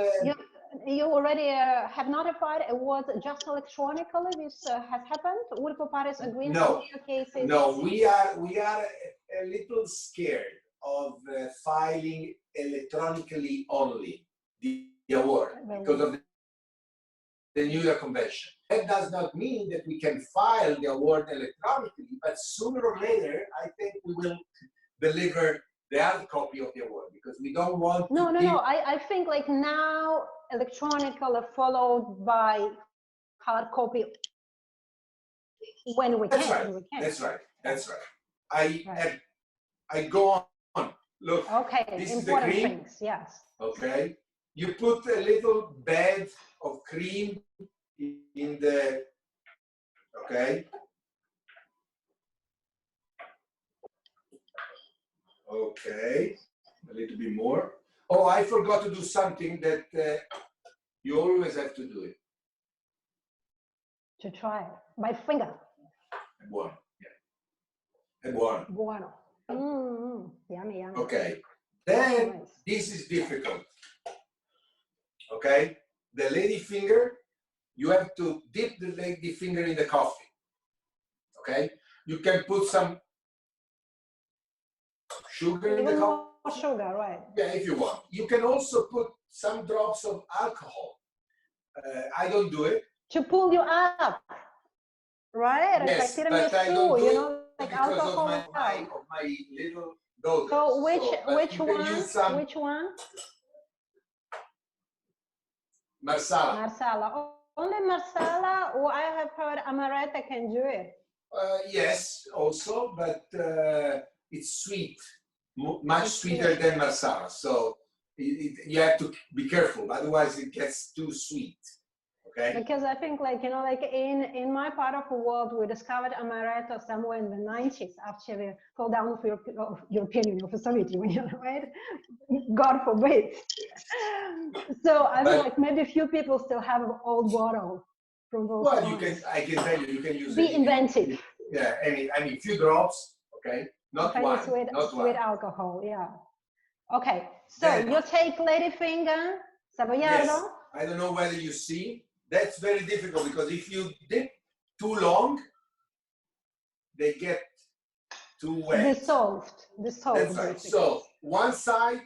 you already have notified awards just electronically. This has happened. Will the parties agree?
No,
cases?
No. We are a little scared of filing electronically only the award because of the New York Convention. That does not mean that we can file the award electronically, but sooner or later, I think we will deliver the hard copy of the award because we don't want.
No. I think like now electronically followed by hard copy when we can.
That's right. I go on. Look.
Okay.
This is the cream.
Things, yes.
Okay. You put a little bed of cream in the. Okay. Okay, a little bit more. Oh, I forgot to do something that you always have to do it.
To try it by finger.
Buono. Yeah. Buono.
Buono. Yummy.
Okay. Then
nice.
This is difficult. Okay. The lady finger, you have to dip the lady finger in the coffee. Okay. You can put some sugar in the coffee.
Sugar, right?
Yeah, if you want. You can also put some drops of alcohol. I don't do it.
To pull you up, right?
Yes,
like
but I don't do
you
it
know, like
because
alcohol
of my little daughter.
So which one?
Which one? Marsala.
Only Marsala, or I have heard Amaretto can do it.
Yes, also, but it's sweet, much sweeter than Marsala. So you have to be careful, otherwise it gets too sweet. Okay.
Because I think, like, you know, like in my part of the world, we discovered Amaretto somewhere in the 90s after the fall down of European Union, of the Soviet Union, right? God forbid. So I think like maybe a few people still have an old bottle from both
Well,
sides.
I can tell you, you can use
Be inventive.
Yeah, I mean, few drops, okay? Not one,
Sweet,
not
sweet
one.
alcohol, yeah. Okay, so
Then,
you take ladyfinger, Savoiardo.
Yes, I don't know whether you see. That's very difficult because if you dip too long, they get too wet.
Dissolved.
That's right.
Basically.
So one side,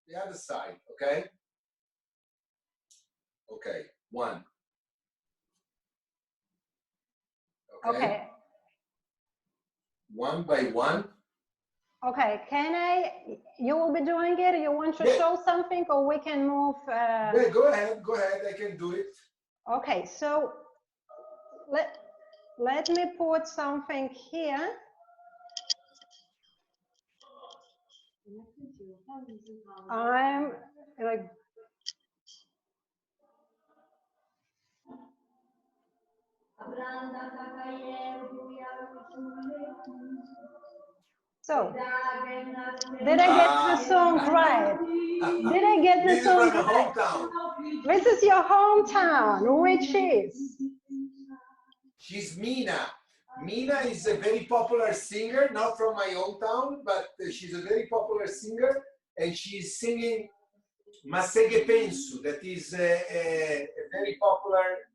the other side, okay? Okay, one. Okay. One by one.
Okay, you will be doing it? You want to show something or we can move?
Yeah, go ahead, I can do it.
Okay, so let me put something here. I'm like, so, did I get the song right? Did I get the song right?
Hometown.
This is your hometown, which is?
She's Mina. Mina is a very popular singer, not from my hometown, but she's a very popular singer, and she's singing Maseghe Pensu, that is a very popular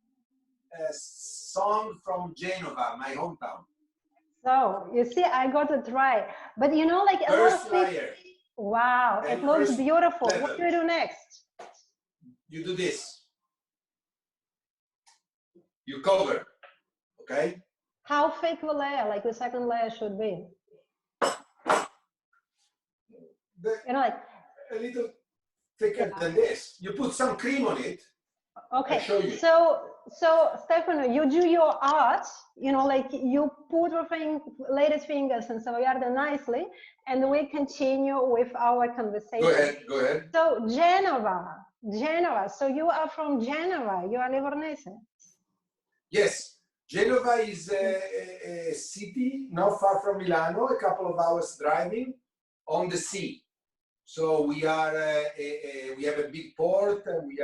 song from Genova, my hometown.
So, you see, I got it right. But you know, like a lot of people... Wow, it looks beautiful.
Level.
What do you do next?
You do this. You cover, okay?
How thick the layer, like the second layer should be? You know, like...
A little thicker than this. You put some cream on it.
Okay,
I'll show you.
So Stefano, you do your art, you know, like you put your latest fingers in Savoiardi nicely, and we continue with our conversation.
Go ahead.
So Genova. So you are from Genova. You are Livornese.
Yes, Genova is a city not far from Milano, a couple of hours driving on the sea. So we are we have a big port, and we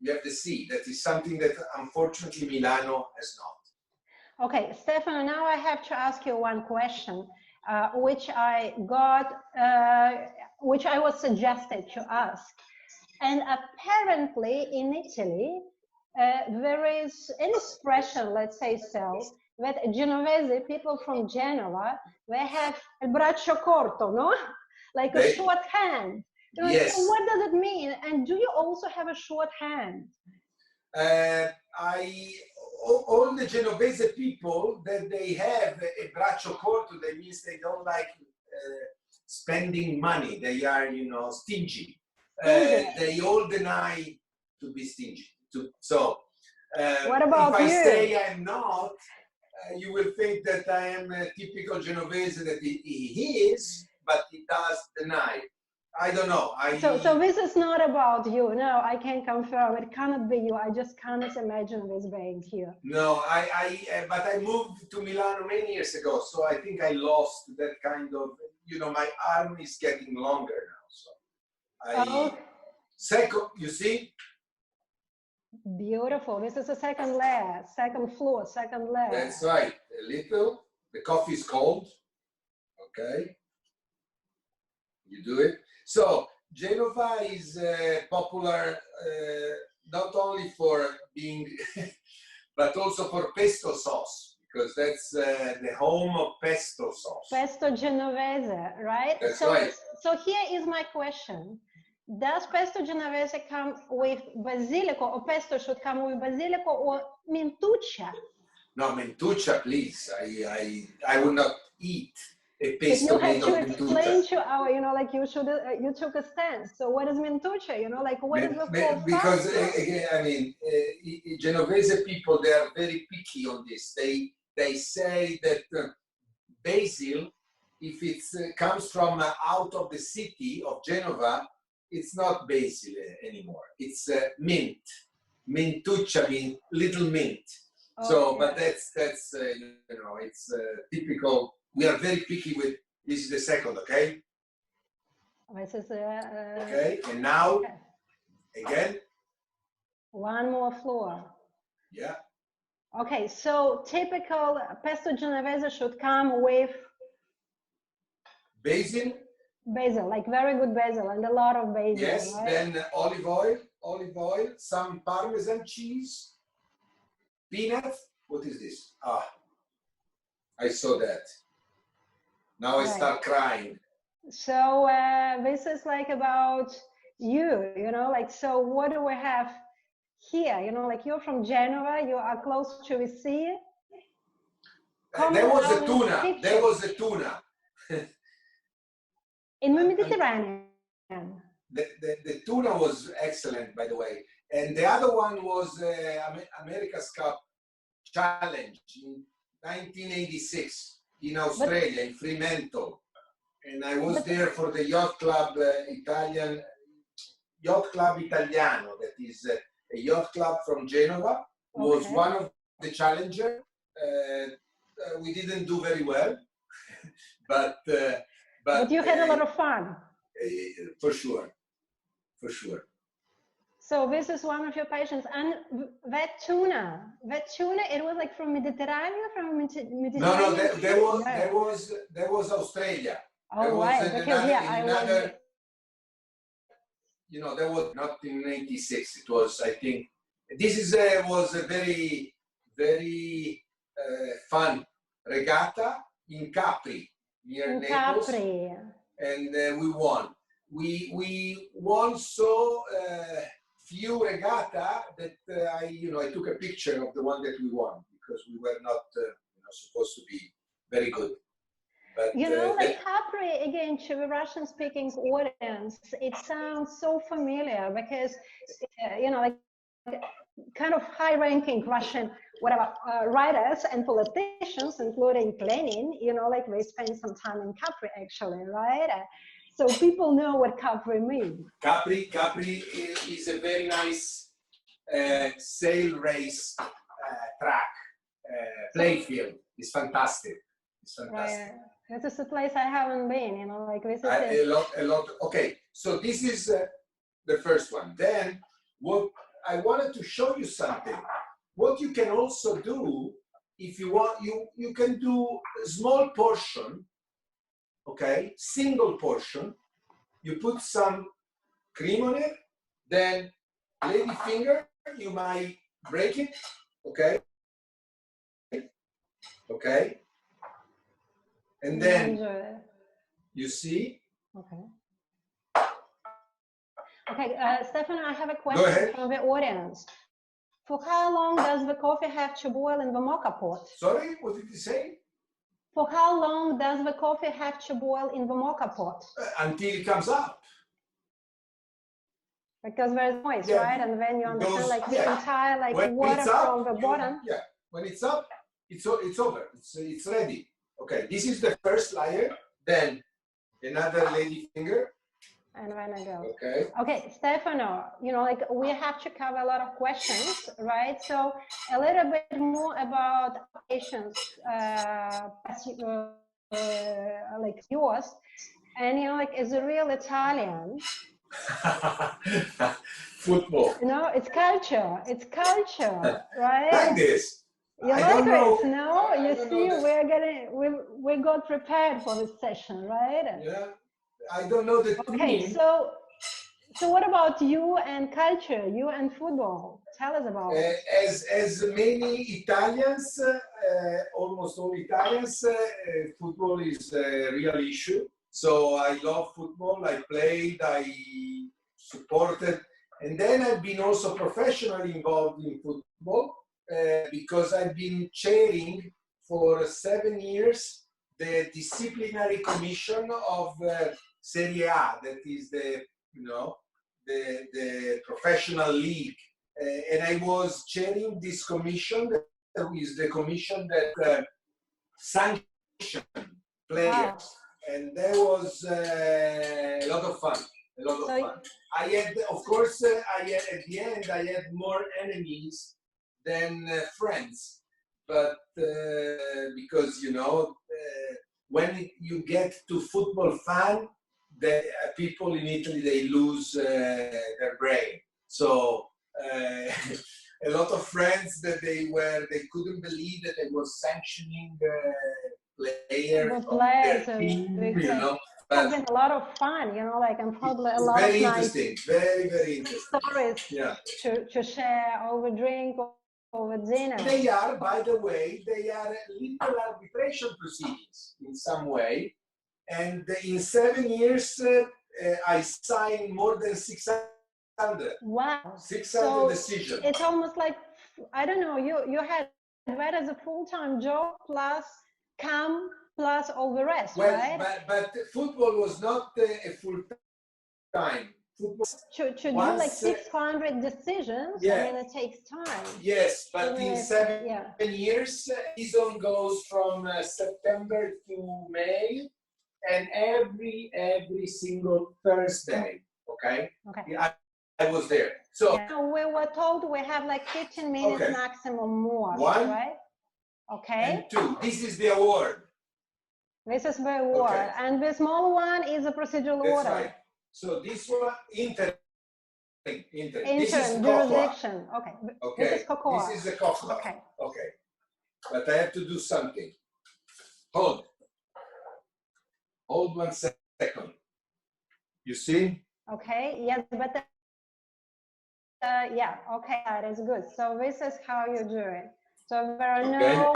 have the sea. That is something that unfortunately Milano has not.
Okay, Stefano, now I have to ask you one question, which I was suggested to ask. And apparently in Italy, there is an expression, let's say so, that Genovese, people from Genoa, they have il braccio corto, no? Like a short hand.
Yes.
So what does it mean? And do you also have a short hand?
All the Genovese people that they have a braccio corto, that means they don't like spending money. They are, you know, stingy. They all deny to be stingy. So
what about
if I
you?
say I'm not, you will think that I am a typical Genovese that he is, but he does deny. I don't know.
So this is not about you. No, I can confirm. It cannot be you. I just cannot imagine this being here.
No, but I moved to Milano many years ago, so I think I lost that kind of, you know, my arm is getting longer now. So second, you see?
Beautiful. This is the second layer, second floor, second layer.
That's right. A little. The coffee is cold. Okay. You do it. So Genova is popular not only for being, but also for pesto sauce, because that's the home of pesto sauce.
Pesto Genovese, right?
That's right.
So here is my question. Does pesto Genovese come with basilico, or pesto should come with basilico or mentuccia?
No, mentuccia, please. I would not eat a pesto made of mentuccia. You have to explain
to our, you know, like you took a stance. So what is mentuccia? You know, like what is the full
Because again, I mean, Genovese people, they are very picky on this. They say that basil, if it comes from out of the city of Genova, it's not basil anymore. It's mint. Mentuccia means little mint. Okay. So, but that's you know, it's typical. We are very picky with. This is the second, okay?
This is
okay, and now again.
One more floor.
Yeah.
Okay, so typical pesto genovese should come with
Basil.
basil, like very good basil and a lot of basil.
Yes.
Right?
Then olive oil, some Parmesan cheese, peanuts. What is this? Ah, I saw that. Now I start crying.
So this is like about you, you know, like, so what do we have here? You know, like you're from Genova, you are close to the sea.
There was a tuna. There was a tuna.
In the Mediterranean.
The tuna was excellent, by the way. And the other one was America's Cup Challenge in 1986 in Australia, in Fremantle. And I was there for the Yacht Club Italiano, that is a yacht club from Genova, was one of the challengers. We didn't do very well, but
you had a lot of fun.
For sure, for sure.
So this is one of your passions, and that tuna, it was like from Mediterranean,
No, there was Australia.
Oh, right. Because
you know, there was not in '86. It was, I think, this was a very, very fun regatta in Capri, near Naples.
Capri.
And we won. We won so few regatta that I took a picture of the one that we won, because we were not supposed to be very good. But,
like Capri, again, to the Russian-speaking audience, it sounds so familiar because, like kind of high-ranking Russian, writers and politicians, including Lenin, like they spent some time in Capri, actually, right? So people know what Capri means.
Capri is a very nice sail race track, playfield. It's fantastic. It's fantastic.
Right. This is a place I haven't been, like this is
a lot. Okay, so this is the first one. Then what I wanted to show you something. What you can also do, if you want, you can do a small portion, okay, single portion. You put some cream on it, then lady finger, you might break it, okay? Okay. And then you see.
Okay. Okay, Stefano, I have a question from the audience. For how long does the coffee have to boil in the mocha pot?
Sorry, what did you say?
For how long does the coffee have to boil in the mocha pot?
Until it comes up.
Because there's moist, right? And then you understand, like the entire water from the bottom.
Yeah, when it's up, it's over. It's ready. Okay, this is the first layer. Then another lady finger.
And then I go.
Okay.
Okay, Stefano, we have to cover a lot of questions, right? So a little bit more about patients, like yours. And, as a real Italian.
Football.
It's culture. It's culture, right?
Like this.
You like this, no? You see, we got prepared for this session, right?
Yeah. I don't know the
Okay, so what about you and culture, you and football? Tell us about it.
As many Italians, almost all Italians, football is a real issue. So I love football. I played, I supported, and then I've been also professionally involved in football because I've been chairing for 7 years the disciplinary commission of Serie A, that is the professional league, and I was chairing this commission. That is the commission that sanctioned players. Wow. And that was a lot of fun. A lot of fun. I had, of course, at the end, I had more enemies than friends. But because, when you get to football fan, the people in Italy, they lose their brain. So a lot of friends that they couldn't believe that they were sanctioning players of their team, you know.
It's been a lot of fun, you know, like, and probably a lot of nice
very interesting
stories to share over drink, over dinner.
They are, by the way, they are legal arbitration proceedings in some way. And in 7 years, I signed more than 600.
Wow.
600 decisions.
It's almost like, I don't know, you had that as a full-time job plus plus all the rest, right?
But football was not a full-time.
To do like 600 decisions, I mean, it takes time.
Yes, but in 7 years, season goes from September to May, and every single Thursday, okay? I was there. So
we were told we have like 15 minutes maximum more, right? Okay.
And 2, this is the award.
This is the award. And the small one is a procedural order.
That's right. So this one, interim.
This is jurisdiction. Okay. This is cocoa.
This is the cocoa. Okay. But I have to do something. Hold 1 second. You see?
Okay. Yes, but okay, that is good. So this is how you do it. So there are no,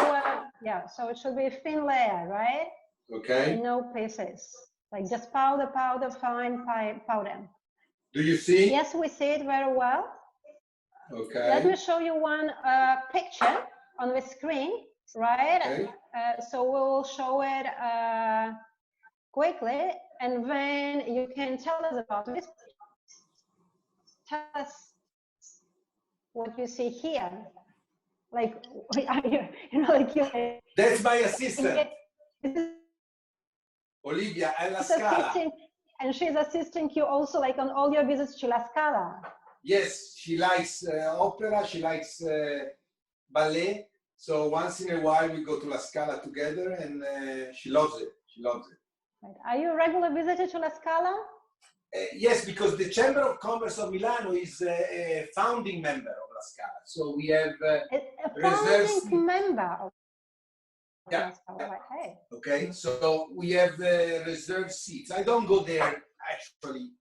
so it should be a thin layer, right?
Okay.
No pieces, like just powder, fine powder.
Do you see?
Yes, we see it very well.
Okay.
Let me show you one picture on the screen, right?
Okay.
So we'll show it quickly, and then you can tell us about this. Tell us what you see here. Like, you know, like you.
That's my assistant. Olivia, and La Scala.
And she's assisting you also, like, on all your visits to La Scala.
Yes, she likes opera, she likes ballet. So once in a while we go to La Scala together, and she loves it. She loves it.
Right. Are you a regular visitor to La Scala?
Yes, because the Chamber of Commerce of Milano is a founding member of La Scala. So we have
a founding member of
La Scala. Okay, so we have reserved seats. I don't go there actually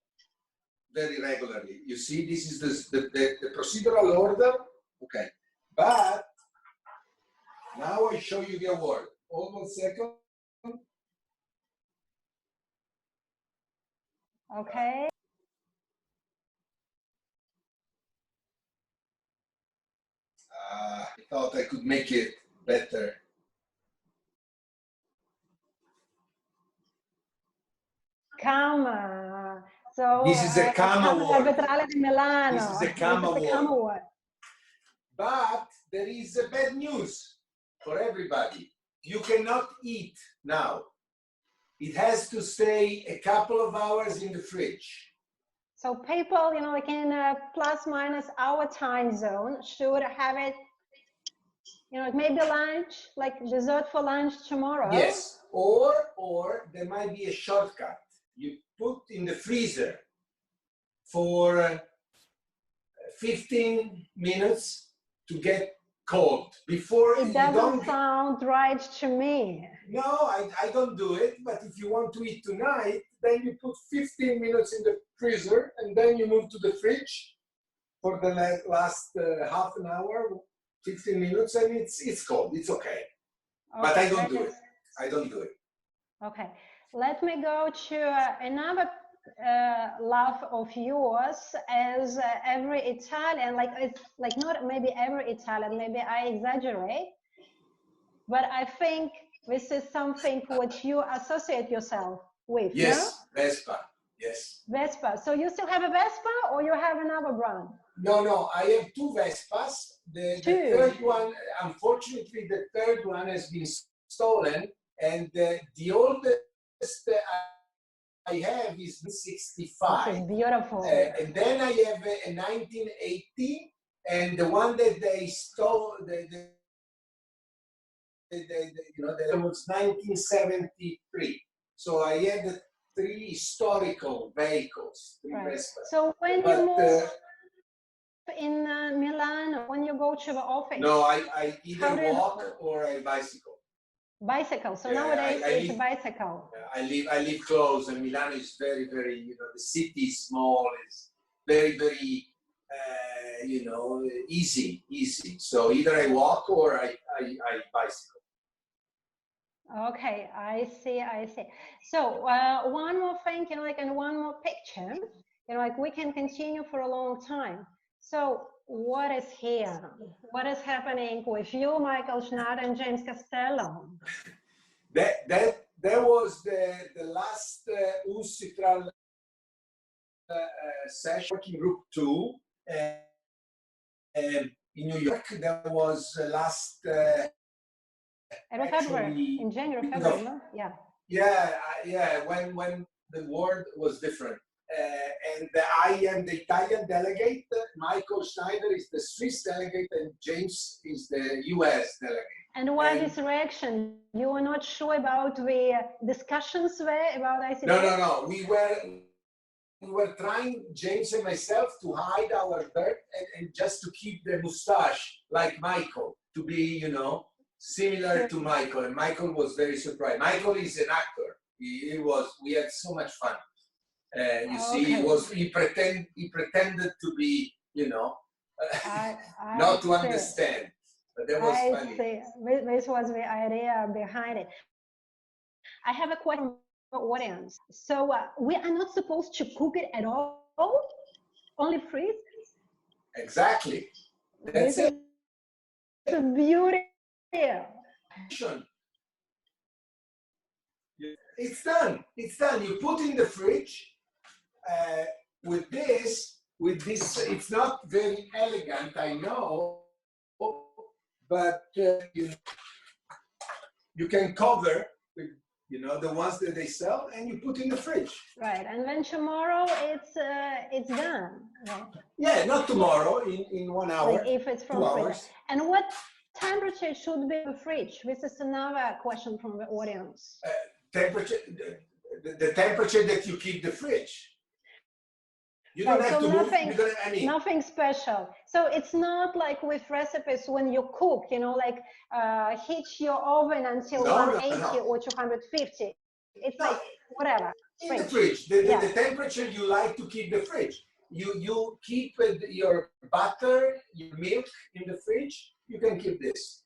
very regularly. You see, this is the procedural order. Okay, but now I show you the award. Hold 1 second.
Okay.
I thought I could make it better.
Cama. So
this is a Cama award.
Arbitration in Milan.
This is a Cama award. But there is a bad news for everybody. You cannot eat now. It has to stay a couple of hours in the fridge.
So people, you know, like in plus minus our time zone should have it, you know, maybe lunch, like dessert for lunch tomorrow.
Yes, or there might be a shortcut. You put in the freezer for 15 minutes to get cold before
it doesn't sound right to me.
No, I don't do it, but if you want to eat tonight, then you put 15 minutes in the freezer and then you move to the fridge for the last half an hour, 15 minutes, and it's cold, it's okay. But I don't do it. I don't do it.
Okay, let me go to another love of yours, as every Italian, like it's like not maybe every Italian, maybe I exaggerate, but I think this is something which you associate yourself with.
Yes,
no?
Vespa. Yes.
Vespa. So you still have a Vespa, or you have another brand?
No, I have 2 Vespas. The third one, unfortunately, the third one has been stolen, and the oldest I have is 65.
This is beautiful.
And then I have a 1980, and the one that they stole, you know, that was 1973. So I had the 3 historical vehicles, 3 Vespas.
So when you move in Milan, when you go to the office?
No, I either walk or I bicycle.
Bicycle. So
Yeah,
nowadays it's a bicycle.
I live close, and Milan is very, very, you know, the city is small. It's very, very, you know, easy. So either I walk or I bicycle.
Okay, I see. So one more thing, you know, like, and one more picture, you know, like we can continue for a long time. So what is here? What is happening with you, Michael Schneider and James Costello?
That was the last UCITRAL session, working group 2, in New York. That was last.
It was February, in January, February, no? Yeah.
Yeah. When the world was different, and I am the Italian delegate. Michael Schneider is the Swiss delegate, and James is the US delegate.
And why this reaction? You were not sure about the discussions there about ICT?
No. We were trying, James and myself, to hide our beard and just to keep the mustache like Michael, to be, you know, similar to Michael. And Michael was very surprised. Michael is an actor. We had so much fun. You see, he pretended to be, you know, not to understand. But that was funny.
This was the idea behind it. I have a question for the audience. So we are not supposed to cook it at all? Only freeze?
Exactly. That's it.
It's a beauty.
It's done. You put in the fridge. With this, it's not very elegant, I know, but you can cover with, you know, the ones that they sell, and you put in the fridge.
Right, and then tomorrow it's done. Right?
Yeah, not tomorrow. In 1 hour.
Like if it's from
2
fridge.
hours.
And what temperature should be in the fridge? This is another question from the audience.
Temperature, the temperature that you keep the fridge. You don't have to move.
Nothing special. So it's not like with recipes when you cook, you know, like heat your oven until 180 or 250. It's like whatever.
In the fridge. The temperature you like to keep the fridge. You keep your butter, your milk in the fridge. You can keep this.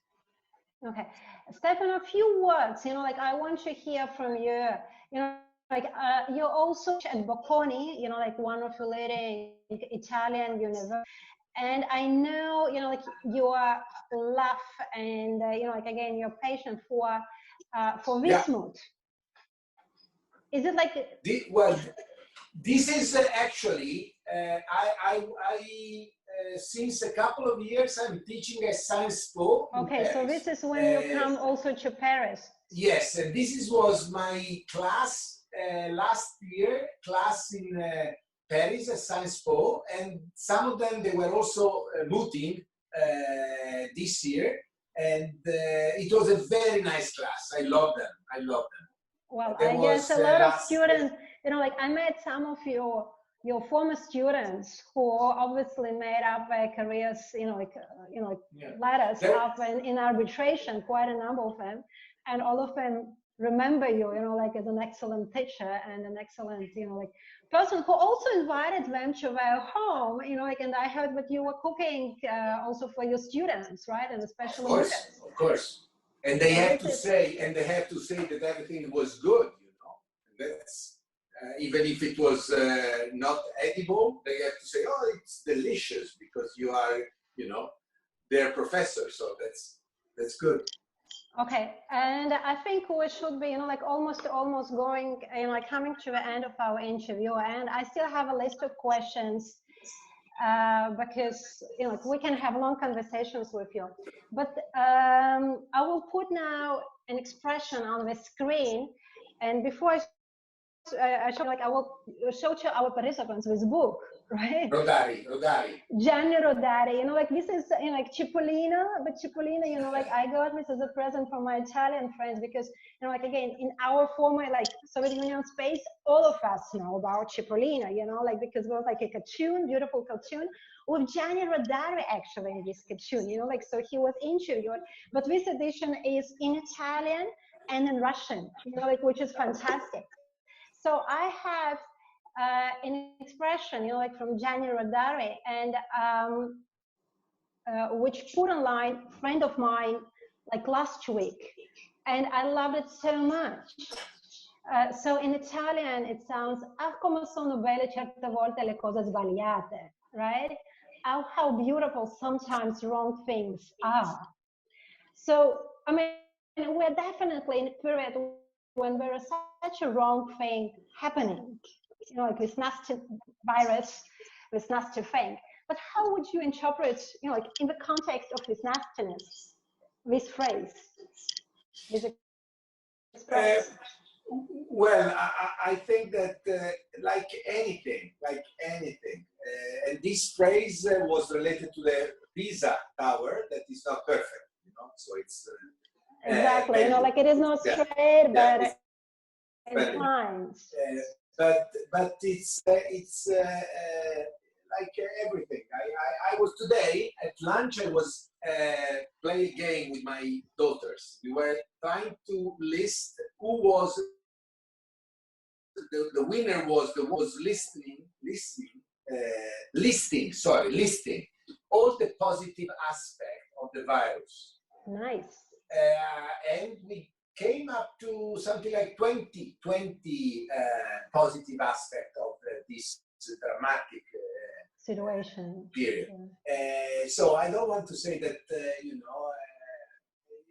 Okay, Stefano, a few words. You know, like I want to hear from you. You know. Like you also at Bocconi, you know, like one of the leading Italian universities, and I know, you know, like your love and you know, like again, your passion for Wismut. Is it like?
Well, this is actually I since a couple of years I'm teaching a science school.
Okay, so this is when you come also to Paris.
Yes, and this was my class. Last year, class in Paris, a science po, and some of them, they were also mooting this year, and it was a very nice class. I love them.
Well, I guess a lot of students, you know, like I met some of your former students who obviously made up their careers, you know, ladders up in arbitration, quite a number of them, and all of them remember you, you know, like as an excellent teacher and an excellent, you know, like person who also invited them to their home, you know, like, and I heard that you were cooking also for your students, right? And especially
of course. And they have to say, that everything was good, you know. That's even if it was not edible, they have to say, oh, it's delicious because you are, you know, their professor. So that's good.
Okay, and I think we should be, you know, like almost going, you know, like coming to the end of our interview, and I still have a list of questions because, you know, we can have long conversations with you. But I will put now an expression on the screen, and before I I will show to our participants this book, right?
Rodari.
Gianni Rodari, this is, like Cipollina, but Cipollina, I got this as a present from my Italian friends because, again, in our former, Soviet Union space, all of us know about Cipollina, because it was like a cartoon, beautiful cartoon, with Gianni Rodari actually in this cartoon, so he was interviewed, but this edition is in Italian and in Russian, which is fantastic. So I have an expression, from Gianni Rodari, and which put online a friend of mine, last week, and I loved it so much. So in Italian, it sounds, ah, come sono belle certe volte le cose sbagliate, right? How beautiful sometimes wrong things are. So, I mean, we're definitely in a period when there is such a wrong thing happening, this nasty virus, this nasty thing. But how would you interpret, in the context of this nastiness, this phrase, this expression?
Well, I think that like anything, and this phrase was related to the Pisa Tower that is not perfect, so it's
exactly, it is not straight, but it inclines.
But it's like everything. I was today at lunch. I was playing a game with my daughters. We were trying to list who was the winner was listing all the positive aspects of the virus.
Nice.
And we came up to something like 20 positive aspects of this dramatic
situation
period. Yeah. So I don't want to say that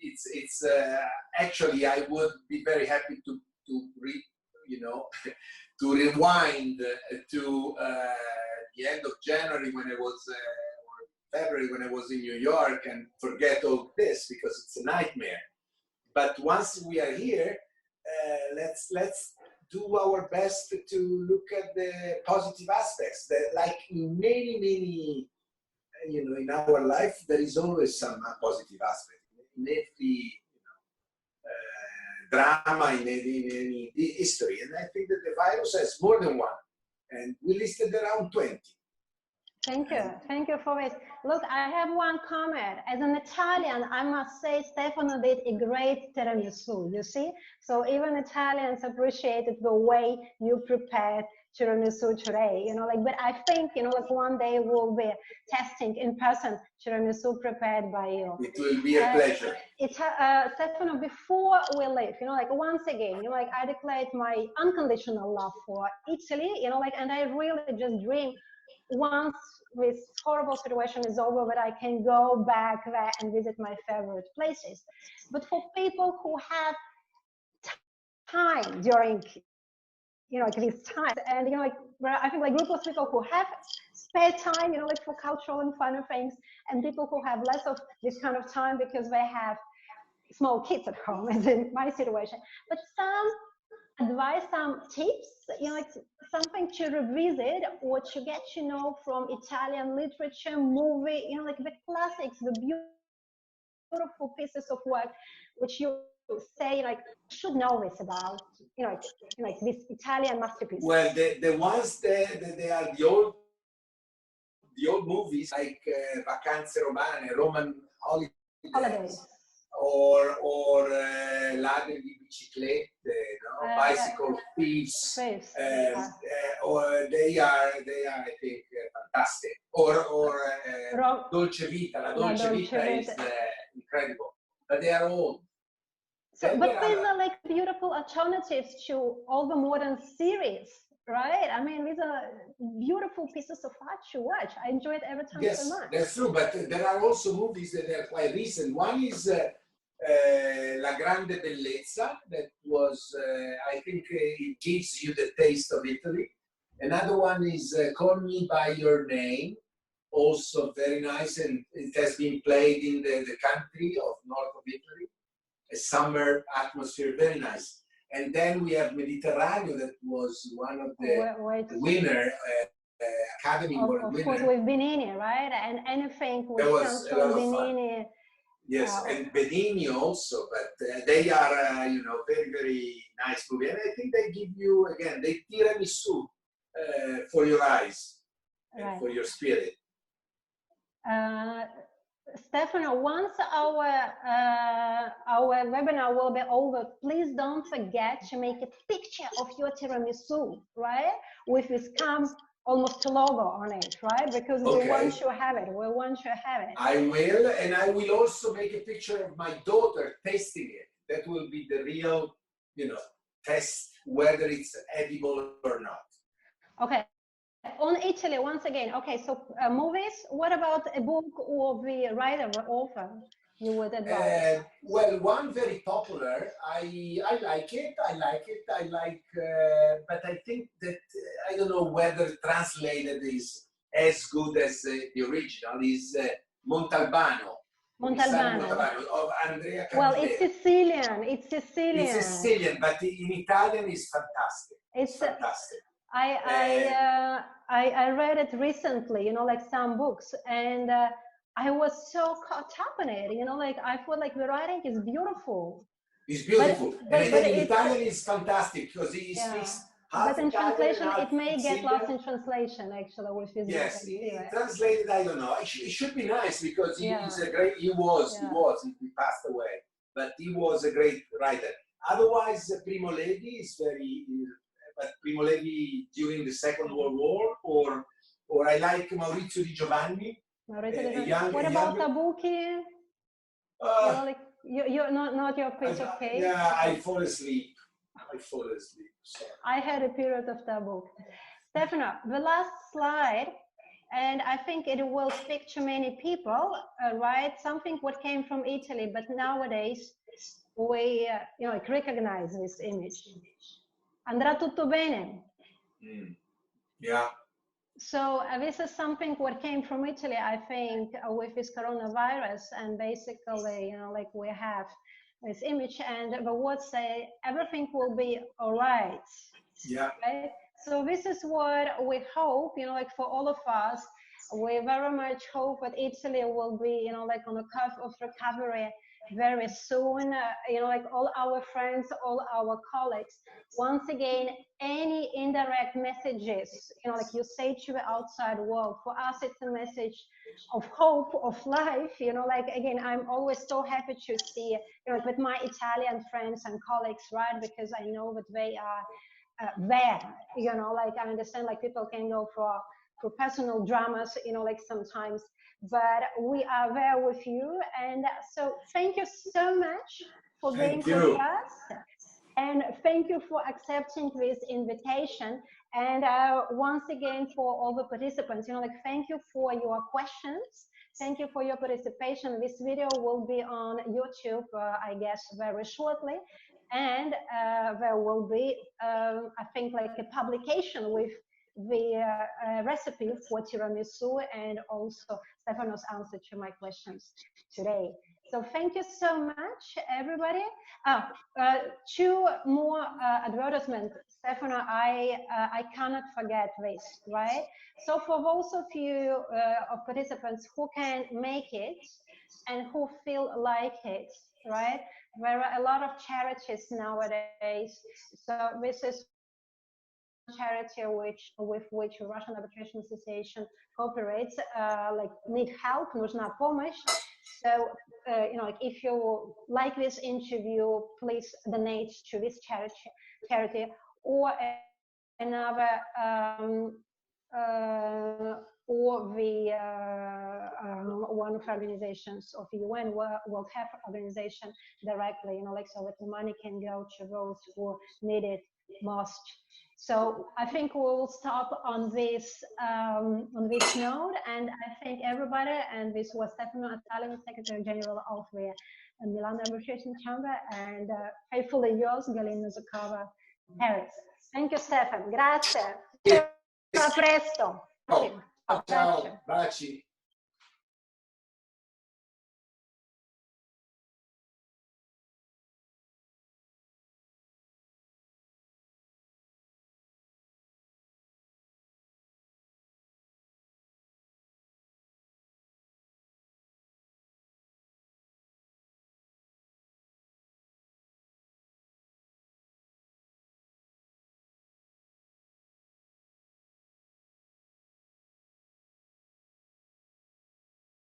it's actually I would be very happy to to rewind to the end of January when I was or February when I was in New York and forget all this because it's a nightmare. But once we are here, let's do our best to look at the positive aspects. That, like in many, in our life, there is always some positive aspect. In every drama, in any history, and I think that the virus has more than one, and we listed around 20.
Thank you for this. Look, I have one comment. As an Italian, I must say Stefano did a great tiramisu, you see? So even Italians appreciated the way you prepared tiramisu today, but I think, one day we'll be testing in person tiramisu prepared by you.
It will be a pleasure.
Stefano, before we leave, once again, I declared my unconditional love for Italy, and I really just dream once this horrible situation is over that I can go back there and visit my favorite places. But for people who have time during, these times, and I think group of people who have spare time, for cultural and fun things, and people who have less of this kind of time because they have small kids at home, as in my situation. But some advice, some tips, something to revisit or to get to know from Italian literature, movie, the classics, the beautiful pieces of work, which you say, should know this about, this Italian masterpiece.
Well, the ones that they are the old movies like Vacanze Romane, Roman holidays. Or ladri di biciclette, bicycle thieves, or they are I think fantastic. Or Dolce Vita, La Dolce Vita is incredible, but they are old.
So, but these are beautiful alternatives to all the modern series, right? I mean, these are beautiful pieces of art to watch. I enjoy it every time so much.
Yes, that's true, but there are also movies that are quite recent. One is La Grande Bellezza, that was, I think it gives you the taste of Italy. Another one is Call Me By Your Name, also very nice, and it has been played in the country of north of Italy. A summer atmosphere, very nice. And then we have Mediterranean, that was one of the winner, Academy Award winner.
Of course, with Benini, right? And anything which comes from Benini.
Yes, and Benini also, but they are, you know, very, very nice movie. And I think they give you, again, they tiramisu for your eyes and for your spirit.
Stefano, once our webinar will be over, please don't forget to make a picture of your tiramisu, right? With this almost logo on it, right? Because we want to have it. We want to have it.
I will, and I will also make a picture of my daughter tasting it. That will be the real, you know, test whether it's edible or not.
Okay. On Italy, once again. Okay, so movies. What about a book or the writer or author you would advise?
Well, one very popular. I like it. But I think that I don't know whether translated is as good as the original. Is Montalbano.
Montalbano
of Andrea Camilleri.
Well, it's Sicilian. It's Sicilian.
It's Sicilian, but in Italian it's fantastic.
It's
fantastic.
I read it recently, you know, like some books, and I was so caught up in it, you know, like I feel like the writing is beautiful.
It's beautiful, but in Italian it's fantastic because he speaks half
But in
Italian,
translation,
half
it may get
Sicilian.
lost in translation, actually, with his
Yes,
book.
translated, I don't know. It should be nice because he's a great. He passed away, but he was a great writer. Otherwise, Primo Levi is very. But Primo Levi during the Second World War, or I like Maurizio Di Giovanni.
What about Tabucchi? You know, like you're not your piece of cake.
Yeah, I fall asleep. Sorry.
I had a period of Tabucchi. Stefano, the last slide, and I think it will speak to many people, right? Something what came from Italy, but nowadays we you know, like recognize this image. Andrà tutto bene?
Yeah.
So this is something what came from Italy, I think, with this coronavirus, and basically, you know, like we have this image, and the words say everything will be all right.
Yeah.
Right? So this is what we hope, you know, like for all of us. We very much hope that Italy will be, you know, like on the cusp of recovery very soon. You know, like all our friends, all our colleagues. Once again, any indirect messages, you know, like you say to the outside world, for us it's a message of hope, of life. You know, like again, I'm always so happy to see, you know, with my Italian friends and colleagues, right? Because I know that they are there. You know, like I understand, like people can go for personal dramas, you know, like sometimes. But we are there with you, and so thank you so much for being with us, and thank you for accepting this invitation, and once again for all the participants, you know, like thank you for your questions, thank you for your participation. This video will be on YouTube, I guess, very shortly, and there will be, I think, like a publication with the recipe for tiramisu and also Stefano's answer to my questions today. So thank you so much, everybody. Two more advertisements. Stefano, I cannot forget this, right? So for those of you of participants who can make it and who feel like it, right? There are a lot of charities nowadays. So this is charity with which Russian Arbitration Association cooperates, like need help, нужна помощь. So, you know, like if you like this interview, please donate to this charity or another, or the one of organizations of the UN World Health Organization directly, you know, like so that the money can go to those who need it most. So I think we will stop on this note, and I thank everybody. And this was Stefano Azzali, Secretary General of the Milan Arbitration Chamber, and faithfully yours, Galina Zakova, Paris. Thank you, Stefan. Grazie. A presto.
Ciao, baci.